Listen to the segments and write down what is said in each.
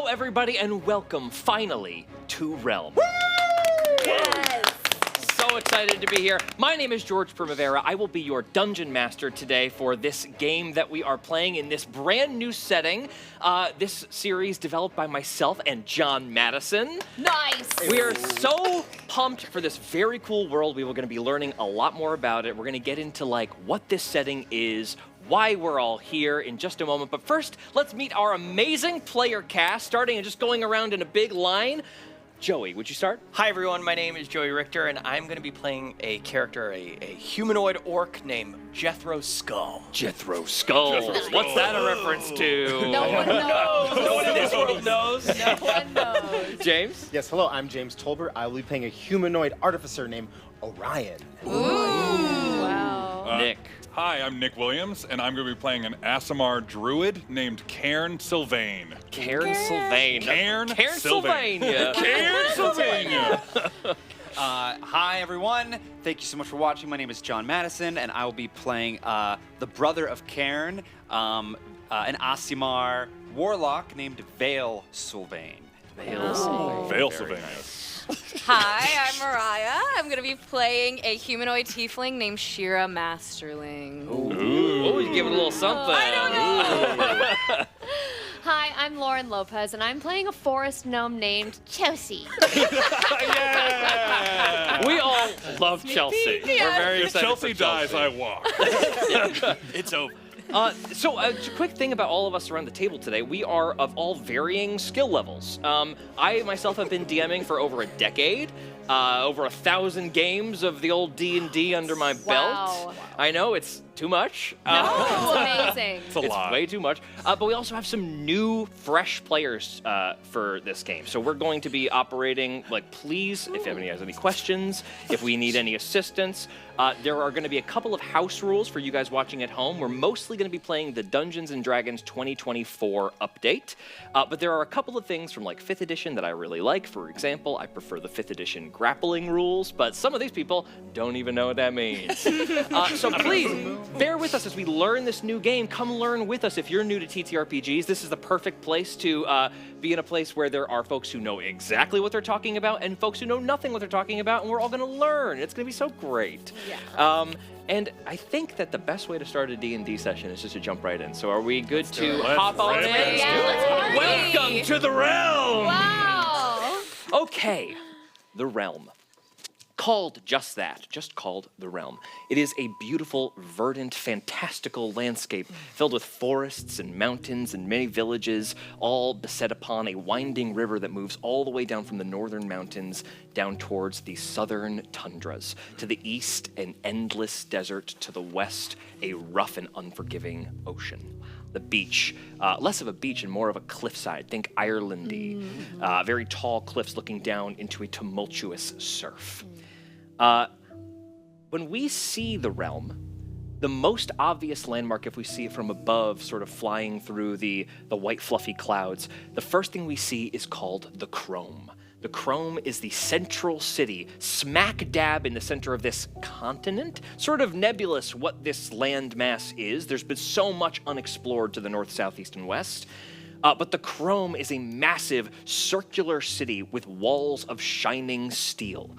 everybody, and welcome, finally, to Realm. Yes! So excited to be here. My name is George Primavera. I will be your dungeon master today for this game that we are playing in this brand new setting. This series developed by myself and John Madison. Nice! We are so pumped for this very cool world. We are going to be learning a lot more about it. We're going to get into like what this setting is, why we're all here in just a moment. But first, let's meet our amazing player cast, starting and just going around in a big line. Joey, would you start? Hi everyone, my name is Joey Richter, and I'm going to be playing a character, a humanoid orc named Jethro Skull. Jethro Skull. What's that a reference to? No one knows. No one in this world knows. No one knows. James? Yes, hello, I'm James Tolbert. I will be playing a humanoid artificer named Aurion. Ooh. Wow. Nick. Hi, I'm Nick Williams, and I'm going to be playing an Asimar druid named Cairn Sylvain. Cairn Sylvain. Cairn Sylvania. Cairn Sylvania. Hi, everyone. Thank you so much for watching. My name is John Madison, and I will be playing the brother of Cairn, an Asimar warlock named Veyl Sylvain. Veyl Sylvain. Hi, I'm Mariah. I'm going to be playing a humanoid tiefling named Shira Masterling. Ooh, you give it a little something. I don't know. Hi, I'm Lauren Lopez, and I'm playing a forest gnome named Chehlsee. Yeah! We all love Chehlsee. Yeah. We're very If excited Chelsea for dies, I walk. It's over. So, a quick thing about all of us around the table today. We are of all varying skill levels. I myself have been DMing for over a decade. Over 1,000 games of the old D&D under my belt. Wow. I know, it's too much. That's amazing. It's a lot. Way too much. But we also have some new, fresh players for this game. So we're going to be operating, like, please, if anybody has any questions, if we need any assistance, there are going to be a couple of house rules for you guys watching at home. We're mostly going to be playing the Dungeons & Dragons 2024 update. But there are a couple of things from, like, 5th edition that I really like. For example, I prefer the 5th edition grappling rules, but some of these people don't even know what that means. So please, bear with us as we learn this new game. Come learn with us. If you're new to TTRPGs, this is the perfect place to be in a place where there are folks who know exactly what they're talking about and folks who know nothing what they're talking about, and we're all going to learn. It's going to be so great. Yeah. And I think that the best way to start a D&D session is just to jump right in. So are we good to it. hop on Let's in? do it. Yeah, let's party. Welcome to the realm! Wow. Okay, the realm. Called just that, just called the realm. It is a beautiful, verdant, fantastical landscape filled with forests and mountains and many villages, all beset upon a winding river that moves all the way down from the northern mountains down towards the southern tundras. To the east, an endless desert. To the west, a rough and unforgiving ocean. The beach, less of a beach and more of a cliffside. Think Ireland-y. Very tall cliffs looking down into a tumultuous surf. When we see the realm, the most obvious landmark, if we see it from above, sort of flying through the white fluffy clouds, the first thing we see is called the Chrome. The Chrome is the central city, smack dab in the center of this continent. Sort of nebulous what this landmass is. There's been so much unexplored to the north, south, east, and west. But the Chrome is a massive circular city with walls of shining steel.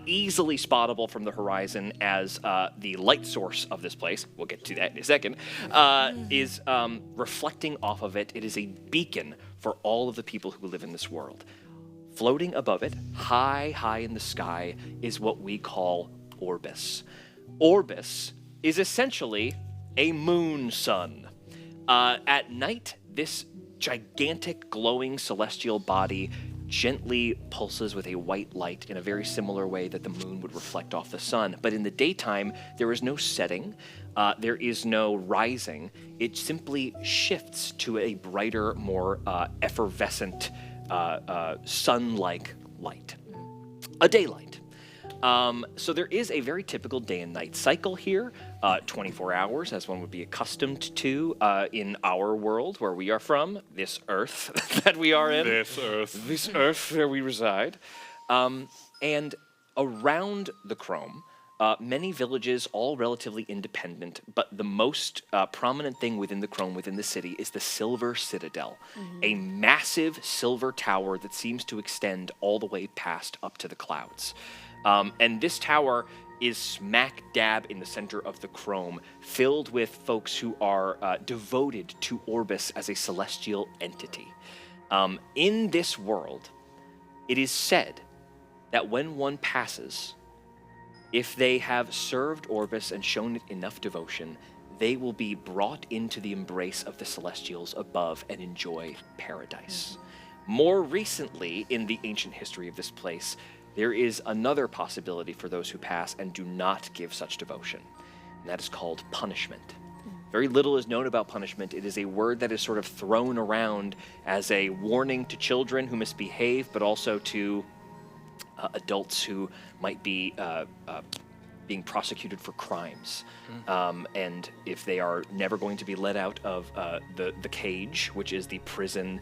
Easily spottable from the horizon as the light source of this place, we'll get to that in a second, is reflecting off of it. It is a beacon for all of the people who live in this world. Floating above it, high, high in the sky, is what we call Orbis. Orbis is essentially a moon sun. At night, this gigantic glowing celestial body gently pulses with a white light in a very similar way that the moon would reflect off the sun. But in the daytime, there is no setting, there is no rising. It simply shifts to a brighter, more effervescent, sun-like light. A daylight. So there is a very typical day and night cycle here, 24 hours, as one would be accustomed to in our world where we are from, this earth that we are in. This earth where we reside. And around the Chrome, many villages, all relatively independent, but the most prominent thing within the Crome, within the city, is the Silver Citadel, a massive silver tower that seems to extend all the way past up to the clouds. And this tower is smack dab in the center of the Crome, filled with folks who are devoted to Orbis as a celestial entity. In this world, it is said that when one passes, if they have served Orbis and shown it enough devotion, they will be brought into the embrace of the Celestials above and enjoy paradise. More recently, in the ancient history of this place, there is another possibility for those who pass and do not give such devotion, and that is called punishment. Very little is known about punishment. It is a word that is sort of thrown around as a warning to children who misbehave, but also to adults who might be being prosecuted for crimes. And if they are never going to be let out of the cage, which is the prison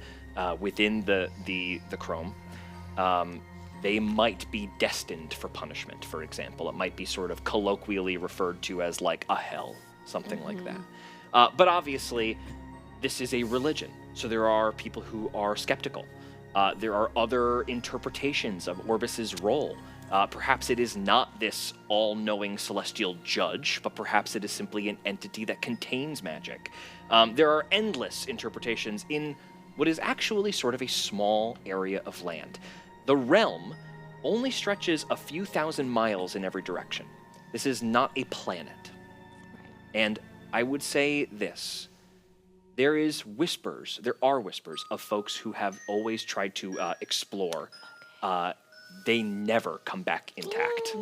within the Crome, they might be destined for punishment, for example. It might be sort of colloquially referred to as like a hell, something like that. But obviously, this is a religion, so there are people who are skeptical. There are other interpretations of Orbis's role. Perhaps it is not this all-knowing celestial judge, but perhaps it is simply an entity that contains magic. There are endless interpretations in what is actually sort of a small area of land. The realm only stretches a few thousand miles in every direction. This is not a planet. And I would say this. There are whispers of folks who have always tried to explore. They never come back intact.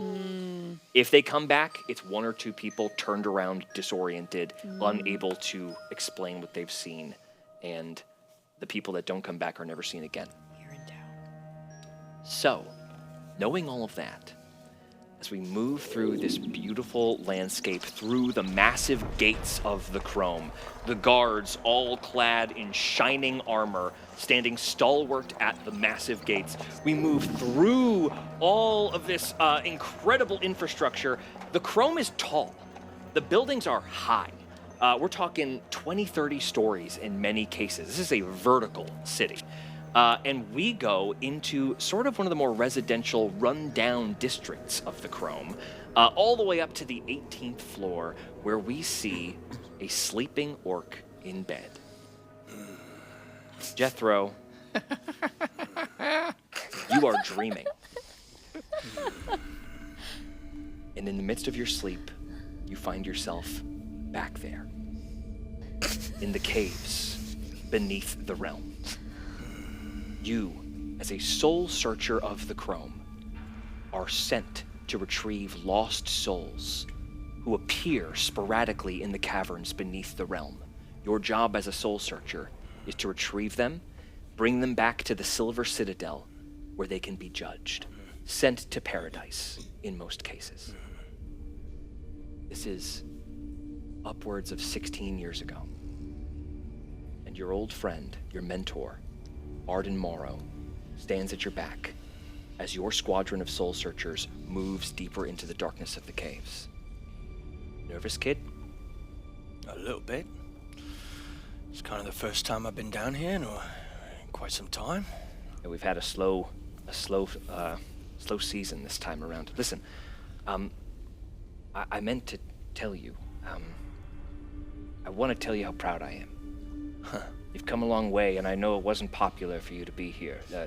If they come back, it's one or two people turned around, disoriented, unable to explain what they've seen. And the people that don't come back are never seen again. So, knowing all of that, as we move through this beautiful landscape, through the massive gates of the Crome, the guards, all clad in shining armor, standing stalwart at the massive gates, we move through all of this incredible infrastructure. The Crome is tall. The buildings are high. We're talking 20, 30 stories in many cases. This is a vertical city. And we go into sort of one of the more residential, run-down districts of the Crome, all the way up to the 18th floor, where we see a sleeping orc in bed. Jethro, you are dreaming. And in the midst of your sleep, you find yourself back there, in the caves beneath the realm. You, as a soul searcher of the Crome, are sent to retrieve lost souls who appear sporadically in the caverns beneath the realm. Your job as a soul searcher is to retrieve them, bring them back to the Silver Citadel, where they can be judged, sent to paradise in most cases. This is upwards of 16 years ago. And your old friend, your mentor, Arden Morrow, stands at your back as your squadron of soul searchers moves deeper into the darkness of the caves. Nervous, kid? A little bit. It's kind of the first time I've been down here in quite some time. Yeah, we've had a slow season this time around. Listen, I meant to tell you. I want to tell you how proud I am. Huh. You've come a long way, and I know it wasn't popular for you to be here. Yeah.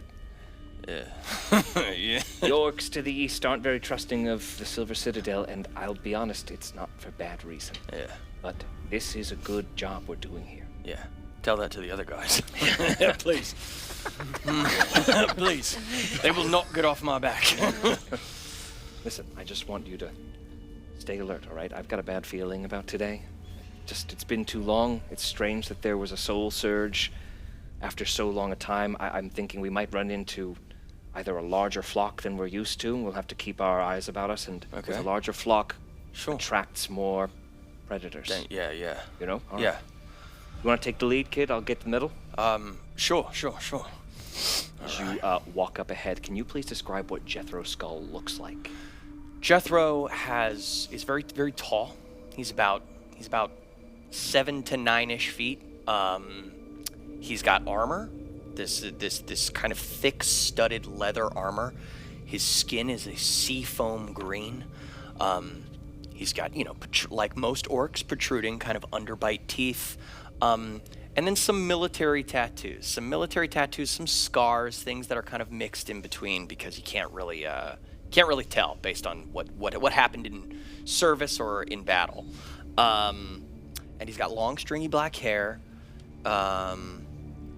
The orcs to the east aren't very trusting of the Silver Citadel, and I'll be honest, it's not for bad reason. Yeah. But this is a good job we're doing here. Yeah. Tell that to the other guys. Please. Please. They will not get off my back. Listen, I just want you to stay alert, all right? I've got a bad feeling about today. It's been too long. It's strange that there was a soul surge after so long a time. I'm thinking we might run into either a larger flock than we're used to, and we'll have to keep our eyes about us, and with a larger flock, attracts more predators. Yeah. You know? All Yeah. right. You want to take the lead, kid? I'll get the middle. Sure. As you walk up ahead, can you please describe what Jethro's skull looks like? Jethro is very very tall. He's about 7 to 9-ish feet. He's got armor. This kind of thick studded leather armor. His skin is a seafoam green. He's got, like most orcs, protruding kind of underbite teeth. And then some military tattoos. Some scars, things that are kind of mixed in between because you can't really tell based on what happened in service or in battle. And he's got long, stringy black hair.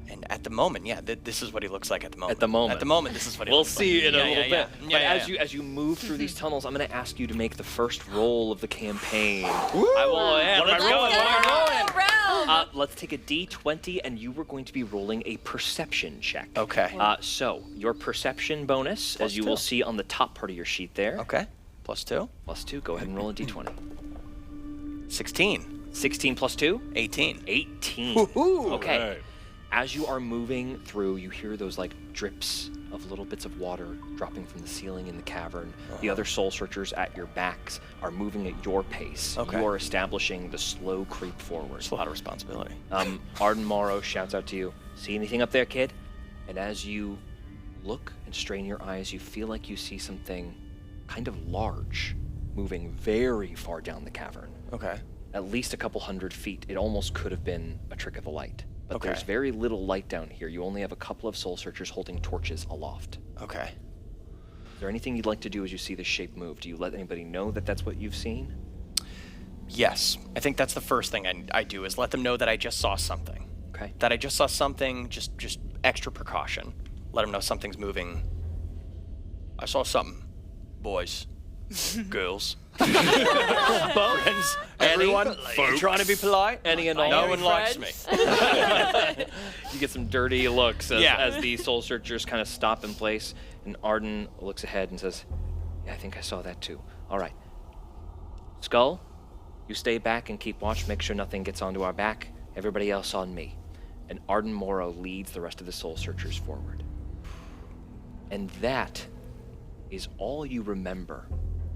And at the moment, this is what he looks like at the moment. At the moment, this is what he we'll looks like. see in a little bit. But Yeah. as you move through these tunnels, I'm going to ask you to make the first roll of the campaign. I will. Let's take a D20, and you were going to be rolling a perception check. Okay. So your perception bonus, as you will see on the top part of your sheet there. Okay. +2. +2. Go ahead and roll a D20. 16. 16 plus 2? 18. 18. Woohoo! Okay. Right. As you are moving through, you hear those like drips of little bits of water dropping from the ceiling in the cavern. The other soul searchers at your backs are moving at your pace. Okay. You are establishing the slow creep forward. It's a lot of responsibility. Arden Morrow shouts out to you, "See anything up there, kid?" And as you look and strain your eyes, you feel like you see something kind of large moving very far down the cavern. Okay. At least a couple hundred feet. It almost could have been a trick of the light. But Okay. there's very little light down here. You only have a couple of soul searchers holding torches aloft. Okay. Is there anything you'd like to do as you see this shape move? Do you let anybody know that that's what you've seen? Yes. I think that's the first thing I do is let them know that I just saw something. Okay. That I just saw something, just extra precaution. Let them know something's moving. I saw something, boys, girls, friends, everyone. Trying to be polite. Any and all. No one likes me. You get some dirty looks as, Yeah. as the soul searchers kind of stop in place, and Arden looks ahead and says, "Yeah, I think I saw that too. All right. Skull, you stay back and keep watch. Make sure nothing gets onto our back. Everybody else on me." And Arden Morrow leads the rest of the soul searchers forward. And that is all you remember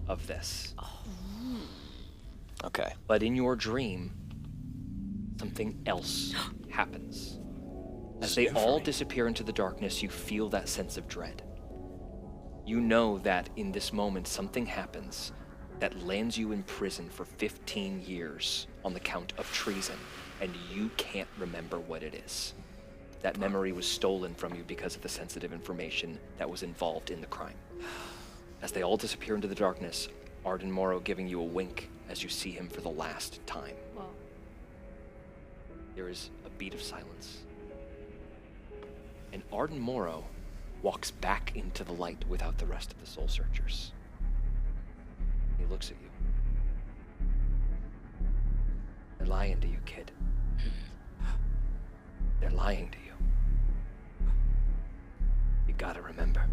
of this. Okay. But in your dream, something else happens. As they all disappear into the darkness, you feel that sense of dread. You know that in this moment, something happens that lands you in prison for 15 years on the count of treason, and you can't remember what it is. That memory was stolen from you because of the sensitive information that was involved in the crime. As they all disappear into the darkness, Arden Morrow giving you a wink as you see him for the last time. Whoa. There is a beat of silence. And Arden Morrow walks back into the light without the rest of the soul searchers. He looks at you. They're lying to you, kid. They're lying to you. You gotta remember.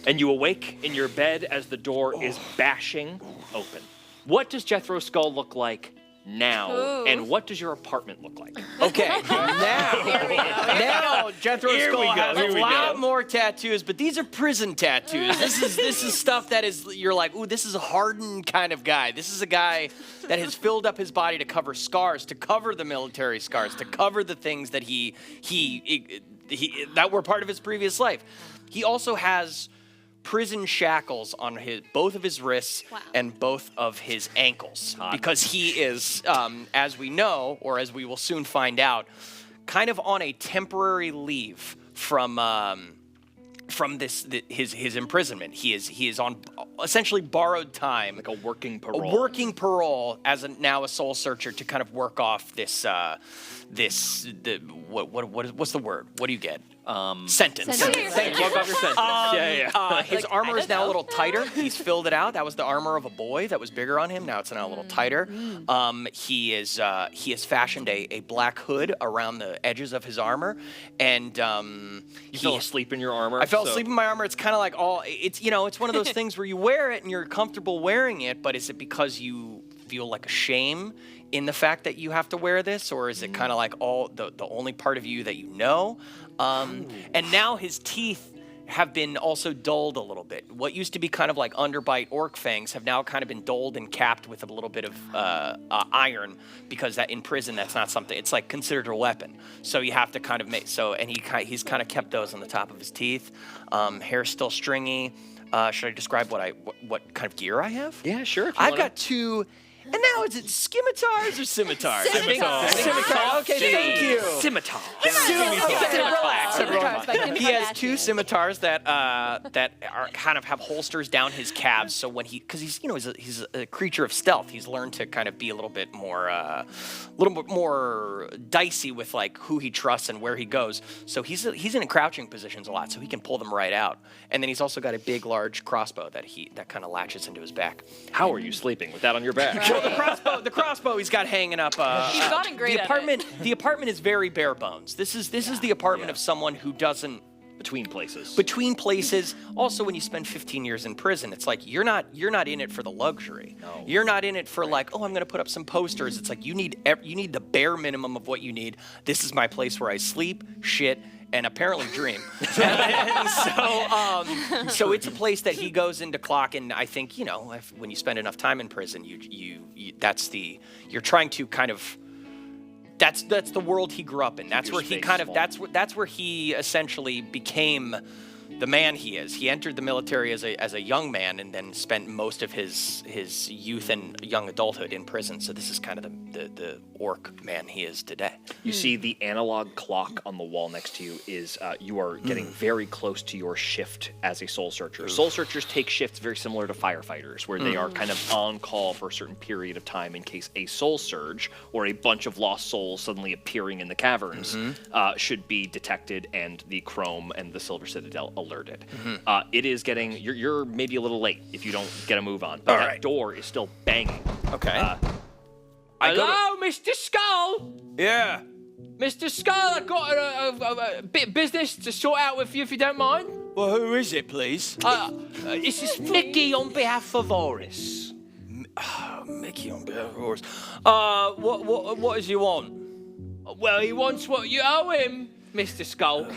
And you awake in your bed as the door is bashing open. What does Jethro's skull look like now? Ooh. And what does your apartment look like? Okay. Now Jethro's Here we skull go, has here a we lot go. more tattoos, but these are prison tattoos. This is stuff that is you're like, ooh, this is a hardened kind of guy. This is a guy that has filled up his body to cover scars, to cover the military scars, to cover the things that he that were part of his previous life. He also has prison shackles on both of his wrists and both of his ankles because he is, as we know, or as we will soon find out, kind of on a temporary leave from his imprisonment. He is on essentially borrowed time, Like a working parole. a working parole as now a soul searcher to kind of work off what's the word? What do you get? Sentence. Sentence. Thank you. Work off your sentence. His armor is now a little tighter. He's filled it out. That was the armor of a boy that was bigger on him. Now it's now a little tighter. He has fashioned a black hood around the edges of his armor, and You fell asleep in your armor. I fell asleep in my armor. It's kind of like it's one of those things where you wear it and you're comfortable wearing it, but is it because you feel like a shame in the fact that you have to wear this, or is it kind of like all the only part of you that you know? And now his teeth have been also dulled a little bit. What used to be kind of like underbite orc fangs have now kind of been dulled and capped with a little bit of iron, because that in prison that's not something. It's like considered a weapon. So you have to kind of make and he's kind of kept those on the top of his teeth. Hair's still stringy. Should I describe what kind of gear I have? Yeah, sure. I've got two. And now is it scimitars or scimitars? Scimitars. Scimitars. Okay, thank you. Scimitar. Relax. He has two scimitars that are kind of have holsters down his calves. So when because he's a creature of stealth, he's learned to kind of be a little bit more dicey with like who he trusts and where he goes. So he's in crouching positions a lot, so he can pull them right out. And then he's also got a big, large crossbow that kind of latches into his back. How are you sleeping with that on your back? Well, the crossbow he's got hanging up. He's gotten great the apartment. The apartment is very bare bones. This is the apartment of someone who doesn't. Between places. Between places. Also, when you spend 15 years in prison, it's like you're not in it for the luxury. No. You're not in it for like, oh, I'm going to put up some posters. It's like you need the bare minimum of what you need. This is my place where I sleep, shit, and apparently dream. So it's a place that he goes into clock, and I think when you spend enough time in prison, you're trying to kind of. That's the world he grew up in. That's where he kind of that's where he essentially became the man he is. He entered the military as a young man and then spent most of his youth and young adulthood in prison. So this is kind of the orc man he is today. You see the analog clock on the wall next to you is you are getting very close to your shift as a soul searcher. Soul searchers take shifts very similar to firefighters, where they are kind of on call for a certain period of time in case a soul surge or a bunch of lost souls suddenly appearing in the caverns should be detected and the Chrome and the Silver Citadel alerted. It is getting, you're maybe a little late if you don't get a move on, but that door is still banging. Okay. Hello, Mr. Skull? Yeah. Mr. Skull, I've got a bit of business to sort out with you if you don't mind. Well, who is it, please? This is Mickey on behalf of Horus. Mickey on behalf of Horus. What does he want? Well, he wants what you owe him, Mr. Skull.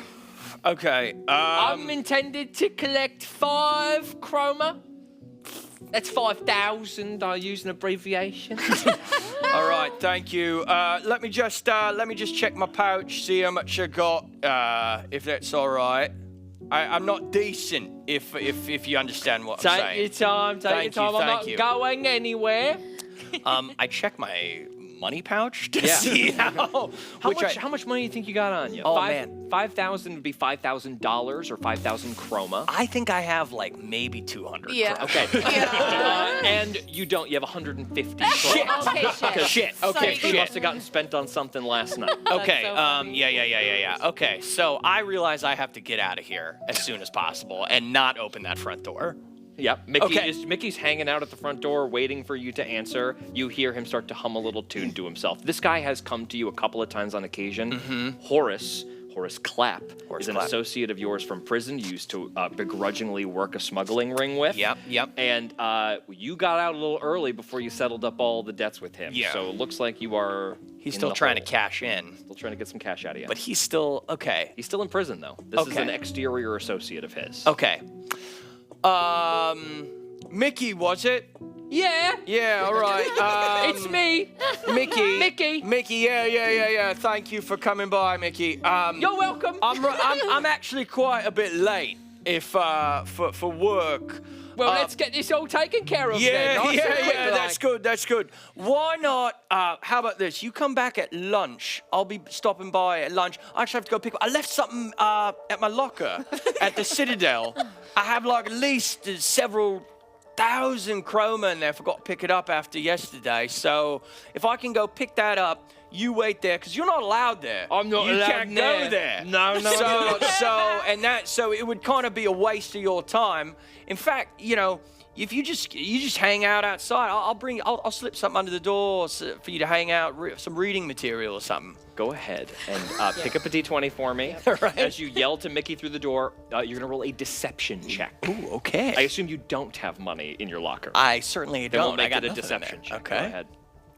Okay. I'm intended to collect 5 chroma. That's 5,000. I use an abbreviation. All right, thank you. Let me just check my pouch, see how much I got. If that's all right. I'm not decent. If you understand what I'm saying. Take your time. Take your time. I'm not going anywhere. I check my money pouch to Yeah. see how much money do you think you got on you? Oh, man. 5,000 would be $5,000 or 5,000 chroma. I think I have like maybe 200. Yeah. chroma. Okay. And you don't. You have 150 chroma. Shit. Okay, Okay. shit. You must have gotten spent on something last night. Okay. so funny. Yeah. Okay. So I realize I have to get out of here as soon as possible and not open that front door. Yep. Mickey's hanging out at the front door waiting for you to answer. You hear him start to hum a little tune to himself. This guy has come to you a couple of times on occasion. Horace Clapp is an associate of yours from prison you used to begrudgingly work a smuggling ring with. Yep. And you got out a little early before you settled up all the debts with him. Yeah. So it looks like you are He's still trying to cash in. Still trying to get some cash out of you. But he's still okay. He's still in prison, though. This is an exterior associate of his. Okay. Mickey, was it? Yeah. Yeah, all right. It's me. Mickey, yeah. Thank you for coming by, Mickey. You're welcome. I'm actually quite a bit late for work. Well, let's get this all taken care of then. Yeah, Nice and quick, like. that's good. Why not, how about this? You come back at lunch. I'll be stopping by at lunch. I actually have to go pick up. I left something at my locker at the Citadel. I have like at least several thousand chroma in there. Forgot to pick it up after yesterday. So if I can go pick that up, you wait there, because you're not allowed there. I'm not you allowed can't there. go there. No. So it would kind of be a waste of your time. In fact, if you just hang out outside, I'll slip something under the door for you to hang out, some reading material or something. Go ahead and pick up a d20 for me. Right. As you yell to Mickey through the door, you're going to roll a deception check. Ooh, okay. I assume you don't have money in your locker. I certainly Then don't. we'll make I got it a nothing in deception there. check. Okay. Go ahead.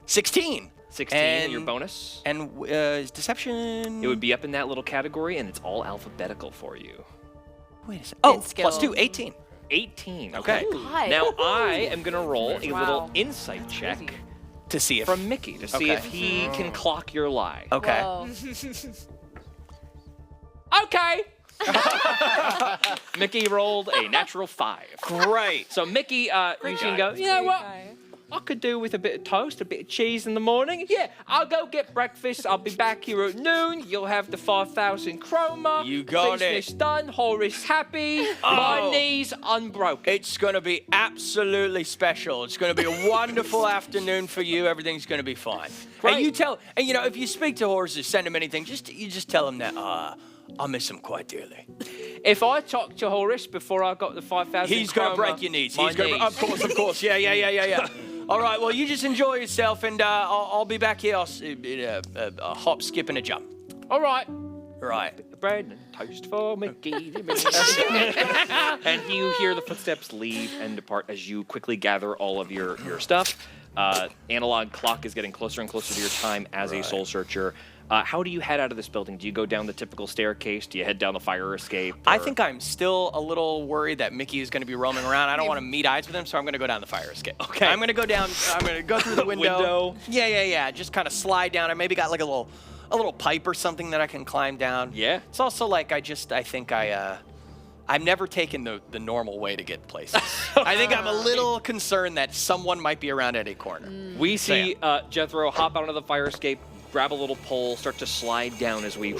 16. 16, and your bonus? And is deception? It would be up in that little category, and it's all alphabetical for you. Wait a second. Oh, skill. +2, 18. 18. Okay. God. Now I am going to roll a Wow. little insight check To see if. from Mickey to see Okay. if he can clock your lie. Okay. Whoa. Okay. Mickey rolled a natural 5. Great. So Mickey, you can go, you know what? I could do with a bit of toast, a bit of cheese in the morning. Yeah, I'll go get breakfast. I'll be back here at noon. You'll have the 5,000 chroma. You got it. Business done. Horace happy. My knees unbroken. It's going to be absolutely special. It's going to be a wonderful afternoon for you. Everything's going to be fine. Great. And you know, if you speak to Horace or send him anything, you just tell him that I miss him quite dearly. If I talk to Horace before I got the 5,000 He's going to break your knees. My He's gonna, knees. of course. Yeah. All right, well, you just enjoy yourself, and I'll be back here in a hop, skip, and a jump. All right. Right. Bread and toast for Mickey. And you hear the footsteps leave and depart as you quickly gather all of your stuff. Analog clock is getting closer and closer to your time as a soul searcher. How do you head out of this building? Do you go down the typical staircase? Do you head down the fire escape? I or- think I'm still a little worried that Mickey is going to be roaming around. I don't want to meet eyes with him, so I'm going to go down the fire escape. Okay. I'm going to go down. I'm going to go through the window. Window. Yeah. Just kind of slide down. I maybe got like a little pipe or something that I can climb down. Yeah. It's also like I've never taken the normal way to get places. I think I'm a little concerned that someone might be around any corner. We see Jethro hop out onto the fire escape, grab a little pole, start to slide down as we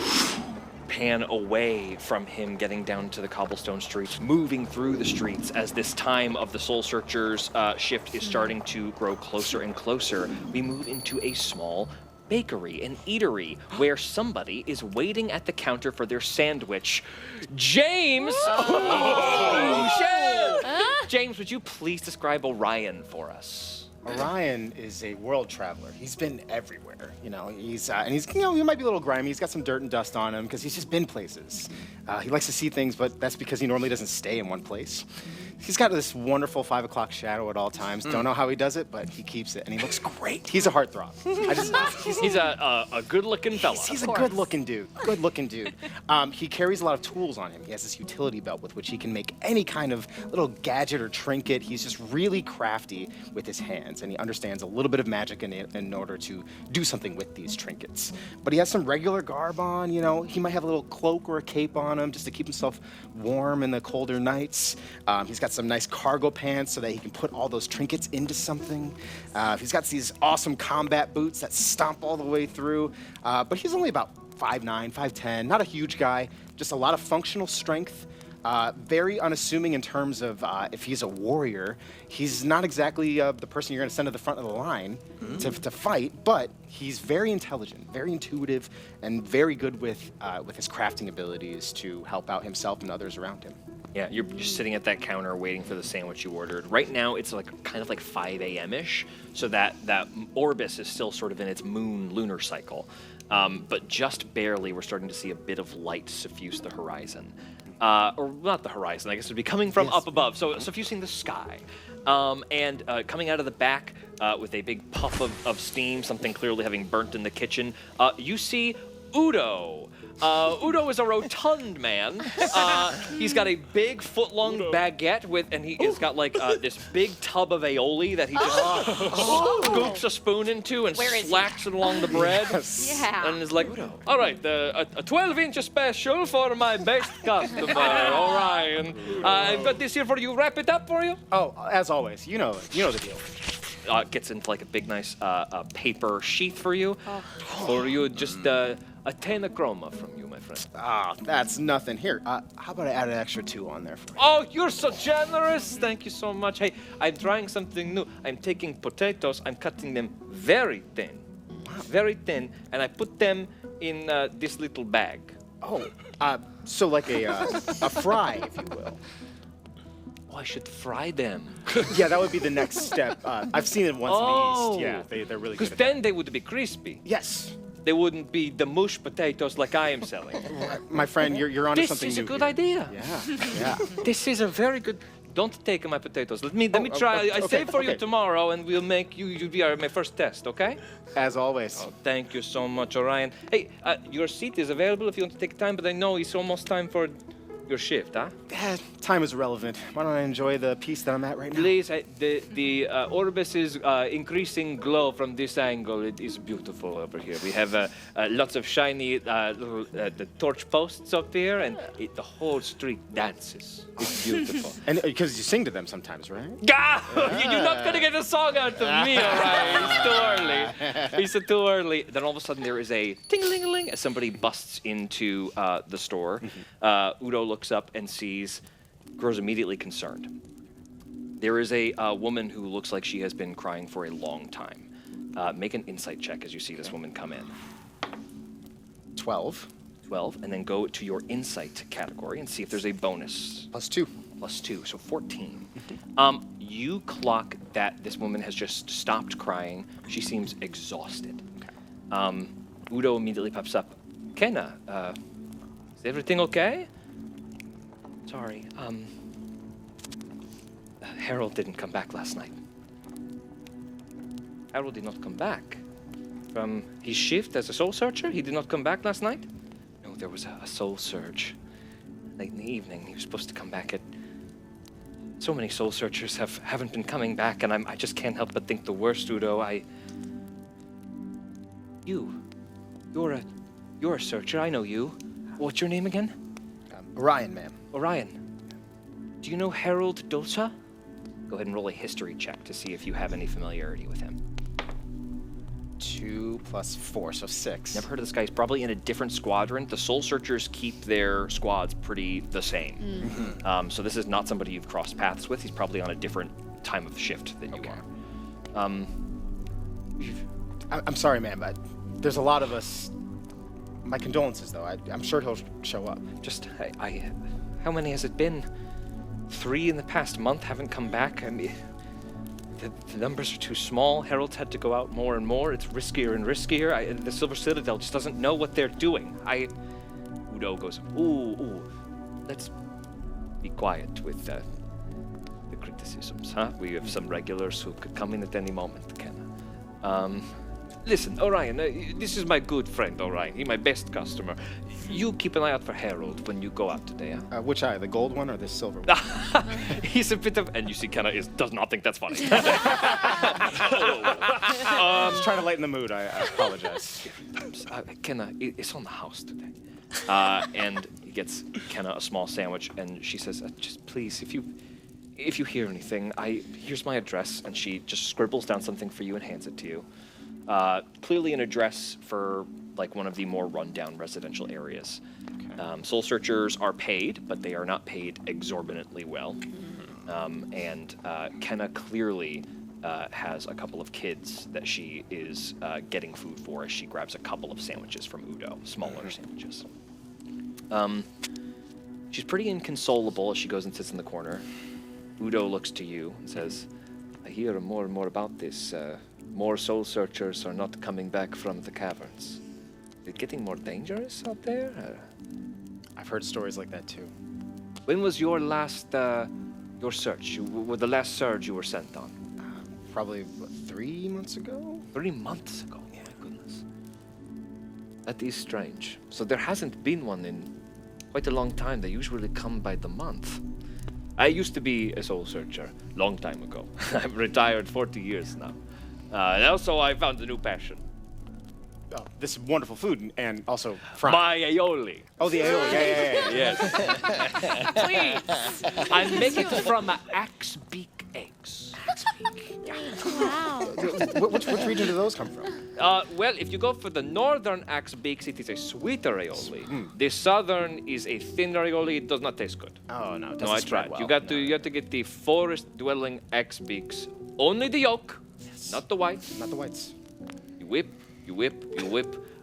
pan away from him getting down to the cobblestone streets, moving through the streets as this time of the Soul Searchers shift is starting to grow closer and closer. We move into a small bakery, an eatery, where somebody is waiting at the counter for their sandwich. James! James, would you please describe Aurion for us? Aurion is a world traveler. He's been everywhere. You know, he's he might be a little grimy. He's got some dirt and dust on him because he's just been places. He likes to see things, but that's because he normally doesn't stay in one place. He's got this wonderful 5 o'clock shadow at all times. Don't know how he does it, but he keeps it, and he looks great. He's a heartthrob. He's a good-looking fella. He's a good-looking dude. Good-looking dude. He carries a lot of tools on him. He has this utility belt with which he can make any kind of little gadget or trinket. He's just really crafty with his hands, and he understands a little bit of magic in order to do something with these trinkets. But he has some regular garb on. You know, he might have a little cloak or a cape on him just to keep himself warm in the colder nights. He's got some nice cargo pants so that he can put all those trinkets into something. He's got these awesome combat boots that stomp all the way through. But he's only about 5'9", 5'10", not a huge guy, just a lot of functional strength. Very unassuming in terms of if he's a warrior. He's not exactly the person you're going to send to the front of the line to fight, but he's very intelligent, very intuitive, and very good with his crafting abilities to help out himself and others around him. Yeah, you're just sitting at that counter waiting for the sandwich you ordered. Right now, it's like kind of like 5 a.m.-ish, so that Orbis is still sort of in its lunar cycle. But just barely, we're starting to see a bit of light suffuse the horizon. Or not the horizon, I guess it would be coming from up above, so suffusing the sky. And coming out of the back with a big puff of steam, something clearly having burnt in the kitchen, you see Udo. Udo is a rotund man. He's got a big foot-long baguette and he has got like this big tub of aioli that he just scoops a spoon into and slacks it along the bread. Yeah. And is like, all right, a 12-inch special for my best customer, Orion. I've got this here for you. Wrap it up for you. Oh, as always, you know the deal. Gets into like a big, nice paper sheath for you. For you, just a 10 chroma from you, my friend. That's nothing. Here, how about I add an extra 2 on there for you? Oh, you're so generous. Thank you so much. Hey, I'm trying something new. I'm taking potatoes, I'm cutting them very thin. Very thin, and I put them in this little bag. Oh, so like a fry, if you will. I should fry them. Yeah, that would be the next step. I've seen it once in the East. Yeah, they're really good Because at then they would be crispy. that. Yes. They wouldn't be the mush potatoes like I am selling. My friend, you're onto This something is new a good here. idea. Yeah. This is a very good. Don't take my potatoes. Let me try. I okay, save for you okay. tomorrow, and we'll make you. You'll be my first test, okay? As always. Oh, thank you so much, Aurion. Hey, your seat is available if you want to take time, but I know it's almost time for your shift, huh? Time is irrelevant. Why don't I enjoy the piece that I'm at right now? Please, the Orbis's increasing glow from this angle, it is beautiful over here. We have lots of shiny little the torch posts up here, and the whole street dances. It's beautiful. And because you sing to them sometimes, right? You're not gonna get a song out of me, alright? It's too early. It's too early. Then all of a sudden there is a ting-a-ling-a-ling as somebody busts into the store. Udo looks up and grows immediately concerned. There is a woman who looks like she has been crying for a long time. Make an insight check as you see this woman come in. 12. 12, and then go to your insight category and see if there's a bonus. +2. +2, so 14. You clock that this woman has just stopped crying. She seems exhausted. Udo immediately pops up. Kenna, is everything okay? Sorry, Harold didn't come back last night. Harold did not come back. From his shift as a soul searcher, he did not come back last night? No, there was a soul surge. Late in the evening, he was supposed to come back at... So many soul searchers haven't been coming back, and I just can't help but think the worst, Udo. You're a searcher, I know you. What's your name again? Aurion, ma'am. Aurion. Do you know Harold Dosa? Go ahead and roll a history check to see if you have any familiarity with him. 2 + 4, so 6. Never heard of this guy. He's probably in a different squadron. The Soul Searchers keep their squads pretty the same. So this is not somebody you've crossed paths with. He's probably on a different time of shift than you are. I'm sorry, ma'am, but there's a lot of us. My condolences, though. I'm sure he'll show up. Just, how many has it been? 3 in the past month haven't come back. I mean, the numbers are too small. Harold's had to go out more and more. It's riskier and riskier. The Silver Citadel just doesn't know what they're doing. Udo goes, ooh. Let's be quiet with the criticisms, huh? We have some regulars who could come in at any moment, Kenna. Listen, Aurion, this is my good friend, Aurion. He's my best customer. You keep an eye out for Harold when you go out today, huh? Which eye, the gold one or the silver one? He's a bit of... And you see Kenna does not think that's funny. Just trying to lighten the mood. I apologize. Kenna, it's on the house today. And he gets Kenna a small sandwich, and she says, just please, if you hear anything, here's my address, and she just scribbles down something for you and hands it to you. Clearly an address for like one of the more rundown residential areas. Okay. Soul searchers are paid, but they are not paid exorbitantly well. And Kenna clearly has a couple of kids that she is getting food for as she grabs a couple of sandwiches from Udo, smaller sandwiches. She's pretty inconsolable as she goes and sits in the corner. Udo looks to you and says, I hear more and more about this. More soul searchers are not coming back from the caverns. Is it getting more dangerous out there? I've heard stories like that too. When was your last, your search? The last surge you were sent on? Probably, 3 months ago? 3 months ago? Oh my goodness. That is strange. So there hasn't been one in quite a long time. They usually come by the month. I used to be a soul searcher long time ago. I'm retired 40 years now. And also I found a new passion. Oh, this wonderful food and also frying. My aioli. Oh, the aioli. Yeah. Yes. Please. I make it from axe beak eggs. Wow. Which region do those come from? Well, if you go for the northern axe beaks, it is a sweeter aioli. The southern is a thinner aioli. It does not taste good. Oh no, it No, doesn't I spread tried. well. You have to get the forest-dwelling axe beaks. Only the yolk, not the white. Not the whites. You whip,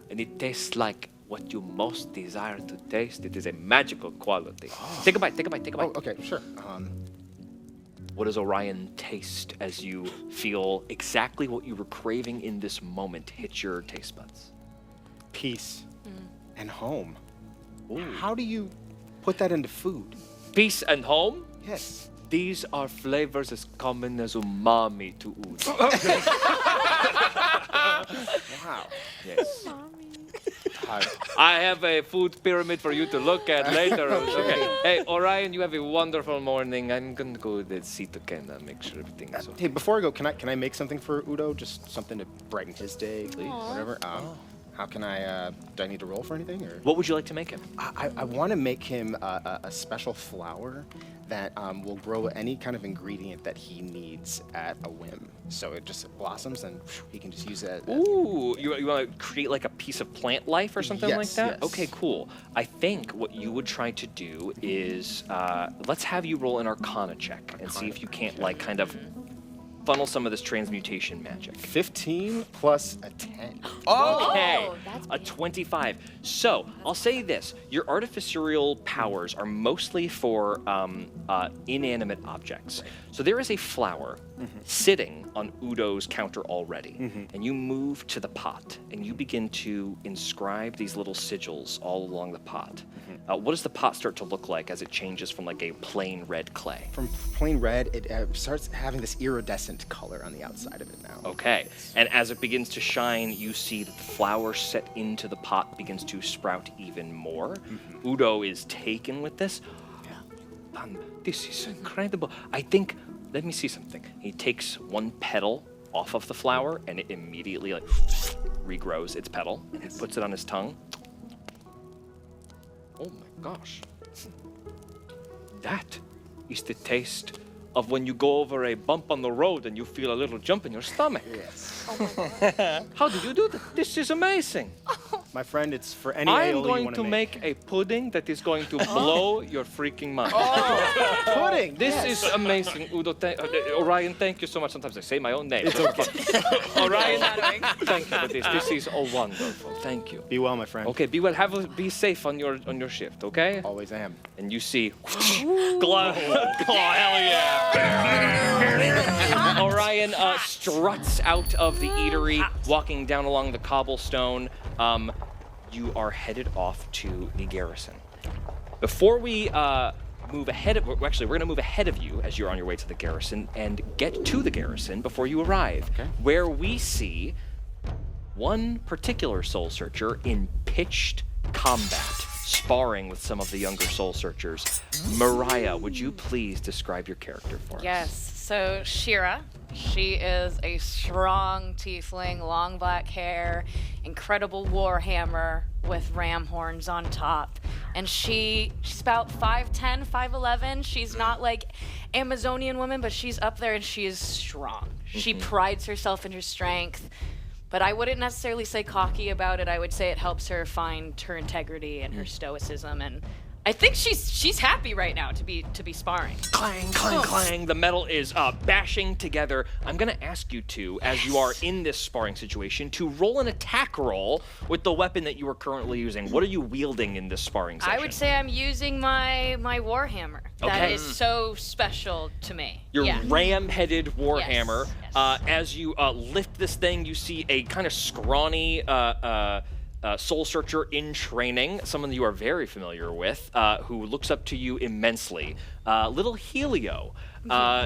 and it tastes like what you most desire to taste. It is a magical quality. Take a bite. Oh, okay, sure. What does Aurion taste as you feel exactly what you were craving in this moment hit your taste buds? Peace and home. How do you put that into food? Peace and home? Yes. These are flavors as common as umami to udo. Wow. Yes. I have a food pyramid for you to look at later. Okay. Hey, Aurion, you have a wonderful morning. I'm gonna go see to Kenna, make sure everything is okay. Hey, before I go, can I make something for Udo? Just something to brighten his day, whatever. How can I? Do I need to roll for anything? Or What would you like to make him? I want to make him a special flower that will grow any kind of ingredient that he needs at a whim. So it just blossoms and he can just use it. Ooh, you want to create like a piece of plant life or something like Yes, that? yes. Okay, cool. I think what you would try to do is let's have you roll an Arcana check and see if you can't like kind of funnel some of this transmutation magic. 15 plus a 10. Okay, that's a 25. So I'll say this: your artificial powers are mostly for inanimate objects. So there is a flower sitting on Udo's counter already, and you move to the pot and you begin to inscribe these little sigils all along the pot. What does the pot start to look like as it changes from like a plain red clay? From plain red, it starts having this iridescent color on the outside of it now. Okay, and as it begins to shine, you see that the flower set into the pot begins to sprout even more. Udo is taken with this. This is incredible. I think, let me see something. He takes one petal off of the flower and it immediately like regrows its petal and he puts it on his tongue. Oh my gosh. That is the taste of when you go over a bump on the road and you feel a little jump in your stomach. Yes. How did you do that? This is amazing. My friend, it's for any I'm aioli you going want to make a pudding that is going to blow your freaking mind. pudding. This is amazing, Udo. Aurion, thank you so much. Sometimes I say my own name. It's okay. Aurion, thank you for this. This is wonderful. Thank you. Be well, my friend. Okay, be well. Be safe on your shift. Okay. Always am. And you see, glow. Oh hell yeah! Aurion struts out of the eatery, walking down along the cobblestone. You are headed off to the garrison. Before we move ahead of, actually, we're going to move ahead of you as you're on your way to the garrison and get to the garrison before you arrive, where we see one particular soul searcher in pitched combat, sparring with some of the younger soul searchers. Mariah, would you please describe your character for us? Yes. So Shira, she is a strong tiefling, long black hair, incredible warhammer with ram horns on top. And she's about 5'10", 5'11". She's not like Amazonian woman, but she's up there and she is strong. She prides herself in her strength. But I wouldn't necessarily say cocky about it. I would say it helps her find her integrity and her stoicism, and I think she's happy right now to be sparring. Clang, clang, clang. The metal is bashing together. I'm going to ask you to, as you are in this sparring situation, to roll an attack roll with the weapon that you are currently using. What are you wielding in this sparring session? I would say I'm using my warhammer. That Okay. is so special to me. Your Yeah. ram-headed warhammer. Yes. As you lift this thing, you see a kind of scrawny soul searcher in training, someone that you are very familiar with, who looks up to you immensely. Little Helio.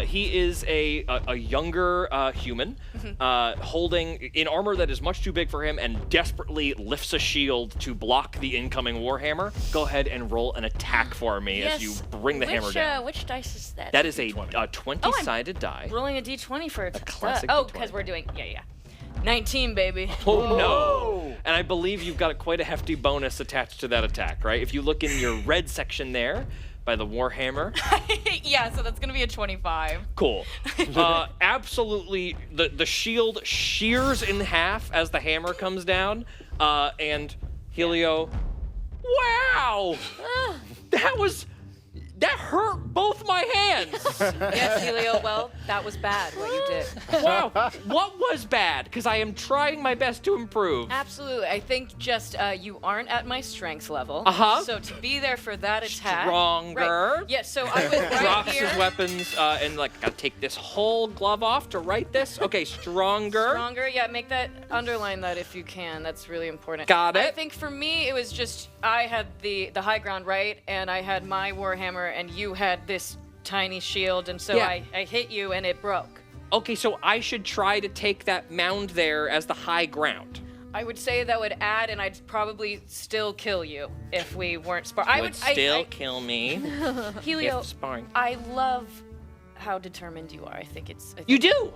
He is a younger human, holding in armor that is much too big for him, and desperately lifts a shield to block the incoming warhammer. Go ahead and roll an attack for me as you bring the hammer down. Which dice is that? That is a 20-sided die. Rolling a d20 for a classic Oh, D20. because we're doing 19, baby. Oh no! And I believe you've got quite a hefty bonus attached to that attack, right? If you look in your red section there, by the warhammer. Yeah, so that's gonna be a 25. Cool. Absolutely, the shield shears in half as the hammer comes down, and Helio, wow! That hurt both my hands! Yes, Helio, well, that was bad, what you did. Wow, what was bad? Because I am trying my best to improve. Absolutely. I think just you aren't at my strength level. Uh-huh. So to be there for that attack. Stronger. Right. stronger. Yes, so I was right Drops here. his weapons and like, gotta take this whole glove off to write this. Okay, stronger. Stronger, yeah, underline that if you can. That's really important. Got I it. think for me, it was just, I had the high ground, right? And I had my warhammer, and you had this tiny shield, and so Yeah. I hit you, and it broke. Okay, so I should try to take that mound there as the high ground. I would say that would add, and I'd probably still kill you if we weren't Would still kill me. Helio, if sparring. I love how determined you are. I think You do.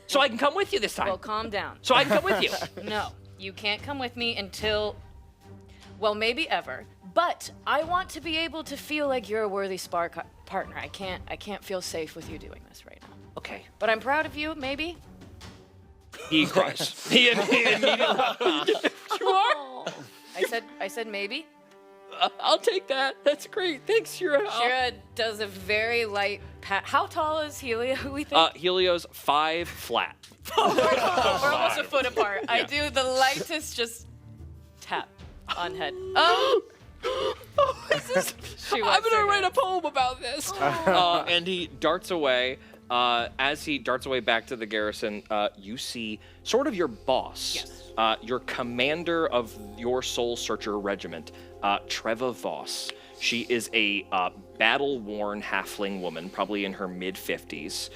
So I can come with you this time. Well, calm down. So I can come with you. No, you can't come with me until, well, maybe ever. But I want to be able to feel like you're a worthy partner. I can't feel safe with you doing this right now. Okay. But I'm proud of you, maybe. He cries. he immediately. You are. I said maybe. I'll take that. That's great. Thanks, Shira. Shira does a very light pat. How tall is Helio? Who we think? Helio's 5 flat. We're almost a foot apart. I do the lightest, just tap on head. Oh. I'm gonna write a poem about this. And he darts away. As he darts away back to the garrison, you see sort of your boss, your commander of your Soul Searcher regiment, Treva Voss. She is a battle-worn halfling woman, probably in her mid-50s.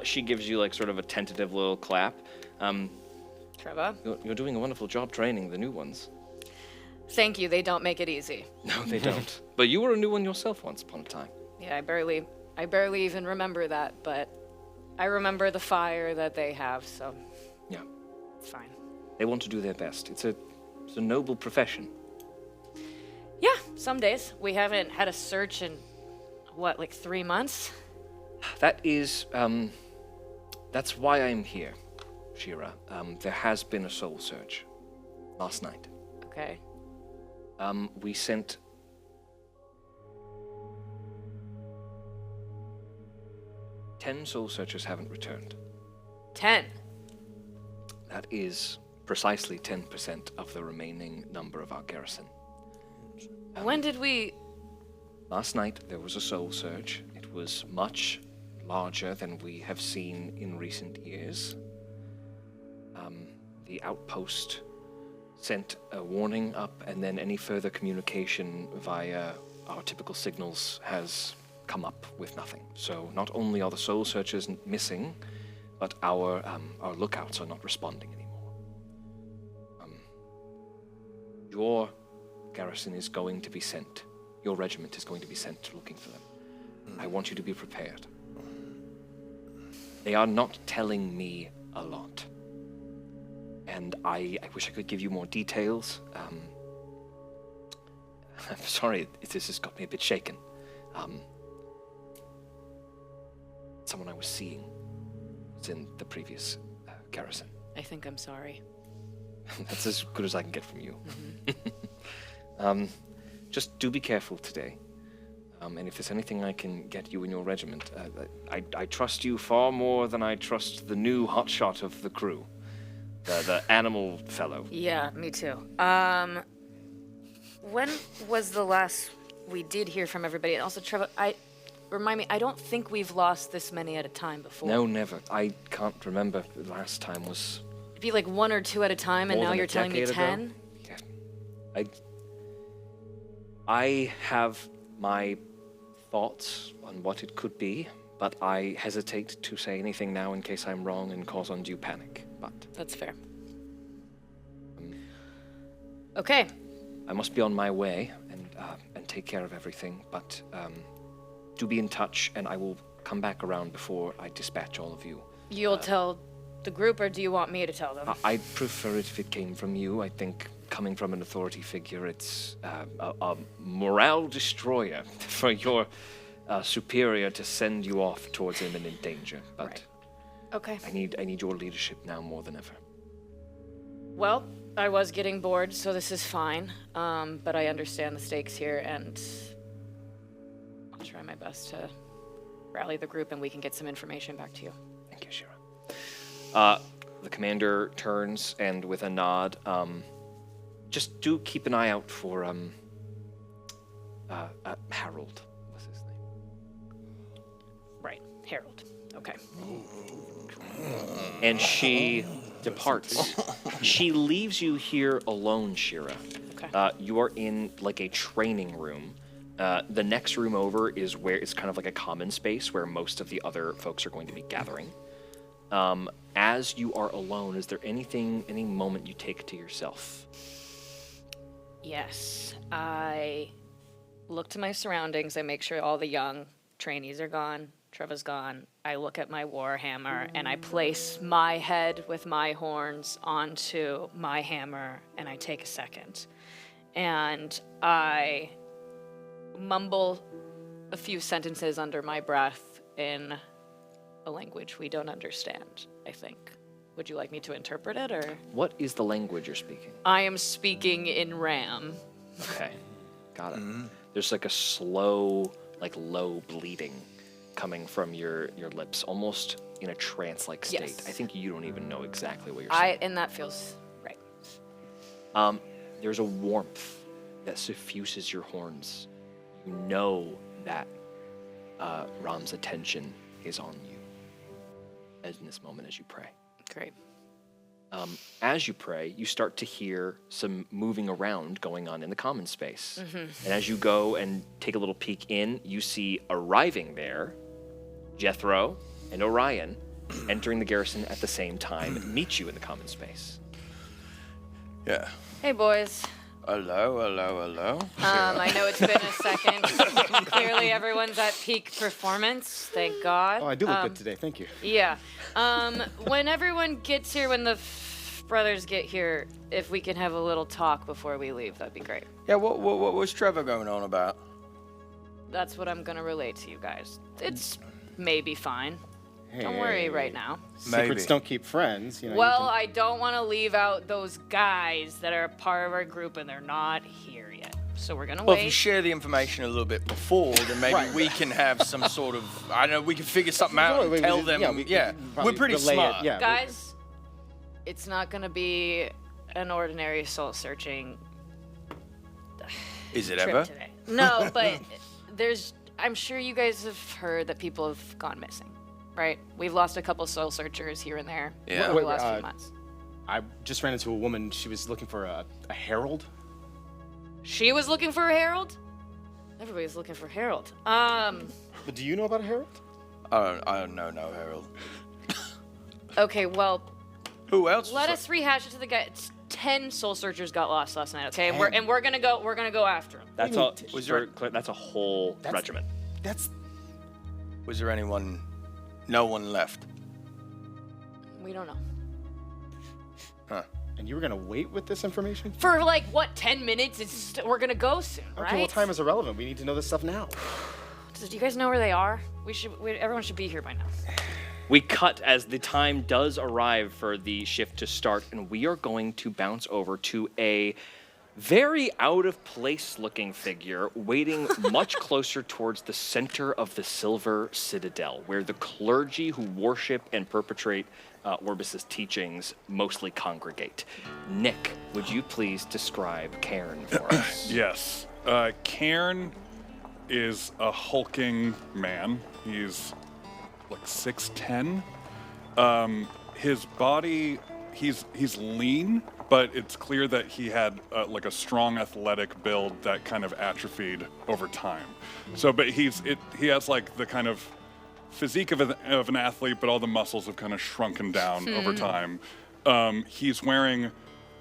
She gives you like sort of a tentative little clap. Treva. You're doing a wonderful job training the new ones. Thank you. They don't make it easy. No, they don't. But you were a new one yourself once upon a time. Yeah, I barely even remember that, but I remember the fire that they have, so Yeah. it's fine. They want to do their best. It's a noble profession. Yeah, some days. We haven't had a search in, what, like 3 months? That is, that's why I'm here, Shira. There has been a soul search last night. Okay. We sent 10 soul searchers haven't returned. 10. That is precisely 10% of the remaining number of our garrison. When did we... Last night there was a soul search. It was much larger than we have seen in recent years. The outpost sent a warning up, and then any further communication via our typical signals has come up with nothing. So not only are the soul searchers missing, but our lookouts are not responding anymore. Your garrison is going to be sent. Your regiment is going to be sent looking for them. I want you to be prepared. They are not telling me a lot. And I wish I could give you more details. I'm sorry, this has got me a bit shaken. Someone I was seeing was in the previous garrison. I think I'm sorry. That's as good as I can get from you. Just do be careful today. And if there's anything I can get you in your regiment, I trust you far more than I trust the new hotshot of the crew. The animal fellow. Yeah, me too. When was the last we did hear from everybody? And also, Trevor, remind me, I don't think we've lost this many at a time before. No, never. I can't remember. The last time was... It'd be like 1 or 2 at a time, and more now than a you're telling me decade 10? ago. Yeah. I have my thoughts on what it could be, but I hesitate to say anything now in case I'm wrong and cause undue panic. But That's fair. Okay. I must be on my way and take care of everything. But do be in touch, and I will come back around before I dispatch all of you. You'll tell the group, or do you want me to tell them? I'd prefer it if it came from you. I think coming from an authority figure, it's a morale destroyer for your superior to send you off towards imminent danger. But Right. Okay. I need your leadership now more than ever. Well, I was getting bored, so this is fine. But I understand the stakes here, and I'll try my best to rally the group, and we can get some information back to you. Thank you, Shira. The commander turns and with a nod, just do keep an eye out for Harold. What's his name? Right, Herald. Okay. And she departs. She leaves you here alone, Shira. Okay. You are in like a training room. The next room over is where it's kind of like a common space where most of the other folks are going to be gathering. As you are alone, is there any moment you take to yourself? Yes, I look to my surroundings. I make sure all the young trainees are gone. Trevor's gone. I look at my war hammer and I place my head with my horns onto my hammer and I take a second. And I mumble a few sentences under my breath in a language we don't understand, I think. Would you like me to interpret it, or? What is the language you're speaking? I am speaking in Ram. Okay, got it. There's like a slow, like low bleeding coming from your lips, almost in a trance-like state. Yes. I think you don't even know exactly what you're saying. And that feels right. There's a warmth that suffuses your horns. You know that Ram's attention is on you in this moment as you pray. Great. As you pray, you start to hear some moving around going on in the common space. And as you go and take a little peek in, you see arriving there, Jethro and Aurion entering the garrison at the same time, meet you in the common space. Yeah. Hey, boys. Hello. I know it's been a second. Clearly, everyone's at peak performance. Thank God. Oh, I do look good today. Thank you. Yeah. When everyone gets here, when the brothers get here, if we can have a little talk before we leave, that'd be great. Yeah, what was Trevor going on about? That's what I'm gonna relate to you guys. It's maybe fine. Don't worry right now. Maybe. Secrets don't keep friends. You know, Well, I don't want to leave out those guys that are a part of our group and they're not here yet. So we're gonna Well, if you wait. share the information a little bit before, then maybe we can have some sort of, I don't know, we can figure something out and tell them, we're pretty relay it, smart. yeah. Guys, it's not gonna be an ordinary soul searching Is it trip ever? today. No, but I'm sure you guys have heard that people have gone missing, right? We've lost a couple soul searchers here and there Yeah. over the last few months. I just ran into a woman. She was looking for a herald. She was looking for a herald? Everybody's looking for Harold. But do you know about a herald? I don't know, no, Harold. Okay, well, Who else? let us rehash it to the guy. 10 soul searchers got lost last night, okay? 10? We're gonna go after them. That's mean, that's a whole regiment. That's Was there anyone? No one left. We don't know. Huh. and you were gonna wait with this information? For like what, 10 minutes? We're gonna go soon, right? Okay, well, time is irrelevant. We need to know this stuff now. Do you guys know where they are? Everyone should be here by now. We cut as the time does arrive for the shift to start, and we are going to bounce over to a very out of place looking figure waiting much closer towards the center of the Silver Citadel, where the clergy who worship and perpetrate Orbis's teachings mostly congregate. Nick, would you please describe Cairn for us? Yes. Cairn is a hulking man. He's like 6'10". His body, he's lean, but it's clear that he had like a strong athletic build that kind of atrophied over time. So, but he has like the kind of physique of an athlete, but all the muscles have kind of shrunken down over time. He's wearing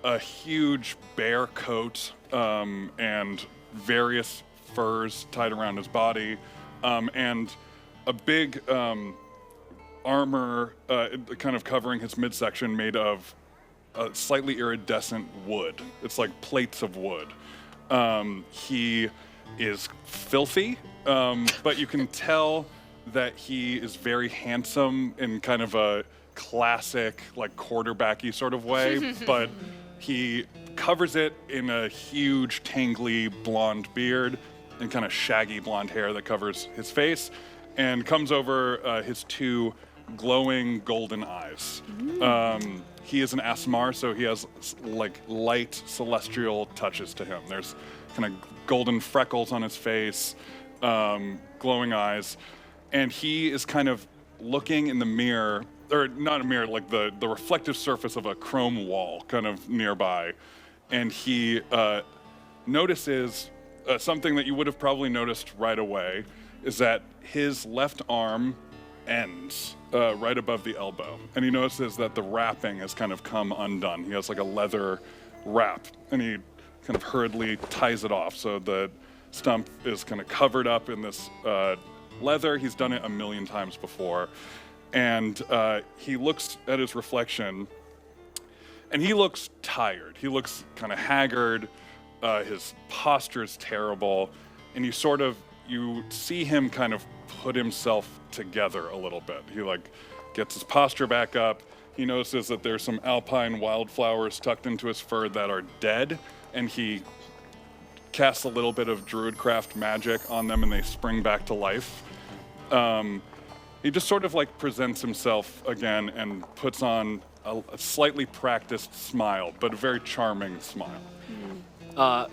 a huge bear coat and various furs tied around his body, and a big armor kind of covering his midsection made of slightly iridescent wood. It's like plates of wood. He is filthy, but you can tell that he is very handsome in kind of a classic, like quarterbacky sort of way, but he covers it in a huge, tangly blonde beard and kind of shaggy blonde hair that covers his face and comes over his two glowing golden eyes. He is an Aasimar, so he has like light celestial touches to him. There's kind of golden freckles on his face, glowing eyes, and he is kind of looking in the mirror, or not a mirror, like the reflective surface of a chrome wall kind of nearby. And he notices something that you would have probably noticed right away, is that his left arm ends right above the elbow. And he notices that the wrapping has kind of come undone. He has like a leather wrap, and he kind of hurriedly ties it off. So the stump is kind of covered up in this leather. He's done it a million times before. And he looks at his reflection, and he looks tired. He looks kind of haggard. His posture is terrible. And you see him kind of put himself together a little bit. He like gets his posture back up. He notices that there's some alpine wildflowers tucked into his fur that are dead, and he casts a little bit of druidcraft magic on them, and they spring back to life. He just sort of like presents himself again and puts on a slightly practiced smile, but a very charming smile.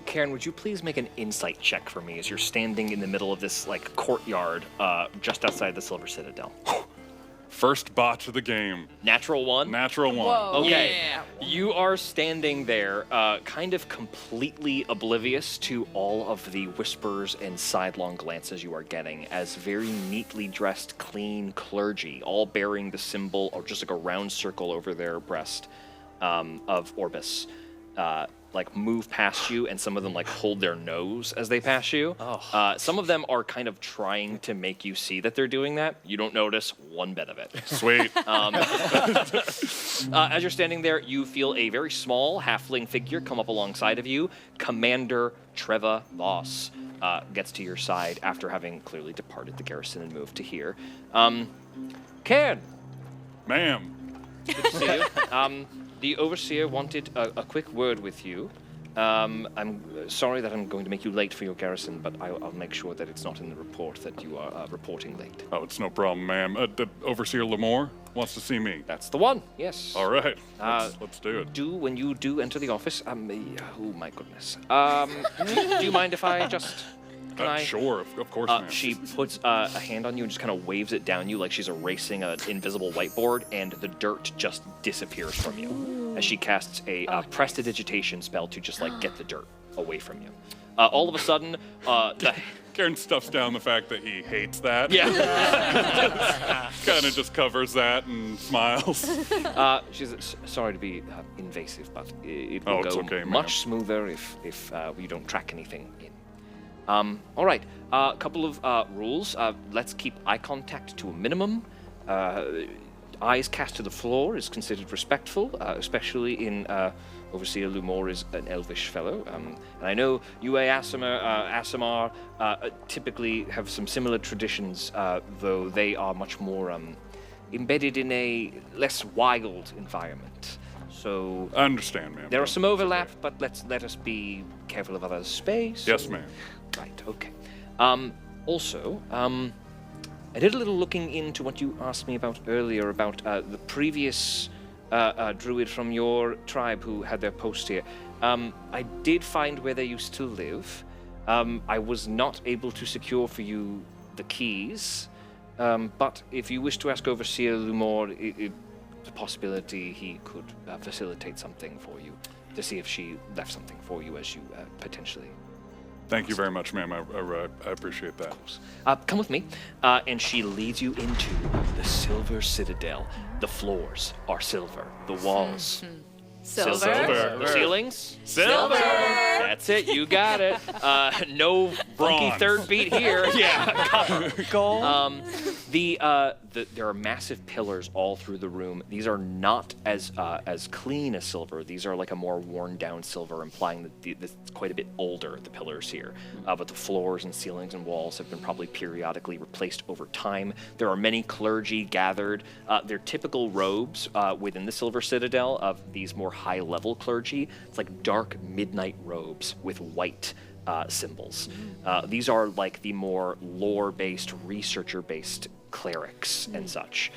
Cairn, would you please make an insight check for me as you're standing in the middle of this like courtyard just outside the Silver Citadel? First botch of the game. Natural 1? Natural 1. Whoa. Okay. Yeah. You are standing there, kind of completely oblivious to all of the whispers and sidelong glances you are getting as very neatly dressed, clean clergy, all bearing the symbol, or just like a round circle over their breast, of Orbis, like move past you, and some of them like hold their nose as they pass you. Some of them are kind of trying to make you see that they're doing that. You don't notice one bit of it. Sweet. As you're standing there, you feel a very small halfling figure come up alongside of you. Commander Treva Voss gets to your side after having clearly departed the garrison and moved to here. Cairn, Ma'am. good to see you. The Overseer wanted a quick word with you. I'm sorry that I'm going to make you late for your garrison, but I'll make sure that it's not in the report that you are reporting late. Oh, it's no problem, ma'am. The Overseer Lemore wants to see me. That's the one, yes. All right, let's do it. When you do enter the office, oh my goodness. Do you mind if I just... Can I? Sure, of course, ma'am. She puts a hand on you and just kind of waves it down you like she's erasing an invisible whiteboard, and the dirt just disappears from you as she casts a prestidigitation spell to just like get the dirt away from you. All of a sudden, Cairn stuffs down the fact that he hates that. Yeah. Kind of just covers that and smiles. She's sorry to be invasive, but it will it's go okay, ma'am. much smoother if you don't track anything in. All right, a couple of rules. Let's keep eye contact to a minimum. Eyes cast to the floor is considered respectful, especially in Overseer Lumore is an elvish fellow. And I know you, Aasimar, typically have some similar traditions, though they are much more embedded in a less wild environment. So I understand, ma'am. there are some overlap, but let us be careful of others' space. Yes, ma'am. Right, okay. Also, I did a little looking into what you asked me about earlier about the previous druid from your tribe who had their post here. I did find where they used to live. I was not able to secure for you the keys, but if you wish to ask Overseer Lumore, the possibility he could facilitate something for you to see if she left something for you as you potentially... Thank you very much, ma'am. I appreciate that. Come with me. And she leads you into the Silver Citadel. The floors are silver. The walls. Silver. The ceilings? Silver! That's it. You got it. No funky Bronze. third beat here. Yeah. Gold. There are massive pillars all through the room. These are not as clean as silver. These are like a more worn down silver, implying that it's quite a bit older, the pillars here. But the floors and ceilings and walls have been probably periodically replaced over time. There are many clergy gathered. Their typical robes within the Silver Citadel of these more high-level clergy. It's like dark midnight robes with white symbols. These are like the more lore-based, researcher-based clerics and such.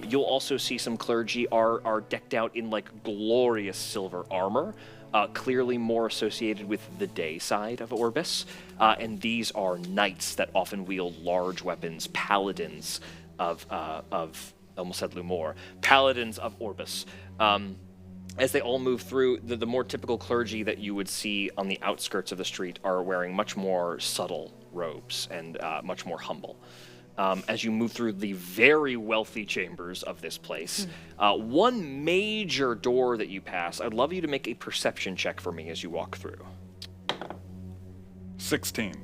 You'll also see some clergy are decked out in like glorious silver armor. clearly more associated with the day side of Orbis. And these are knights that often wield large weapons, paladins of almost said Lumor, paladins of Orbis. As they all move through, the more typical clergy that you would see on the outskirts of the street are wearing much more subtle robes and much more humble. As you move through the very wealthy chambers of this place, one major door that you pass, I'd love you to make a perception check for me as you walk through. 16.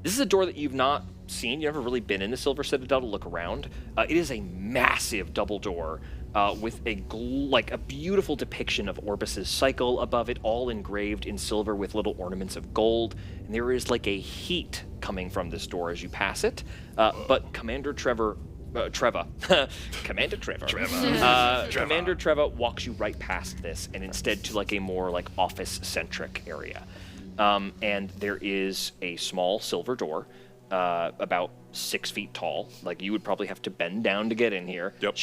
This is a door that you've not seen. You've never really been in the Silver Citadel to look around. It is a massive double door with a beautiful depiction of Orbis's cycle above it, all engraved in silver with little ornaments of gold. And there is like a heat coming from this door as you pass it. But Commander Trevor Commander Trevor walks you right past this and instead to like a more like office-centric area. And there is a small silver door, about 6 feet tall. Like you would probably have to bend down to get in here. Yep.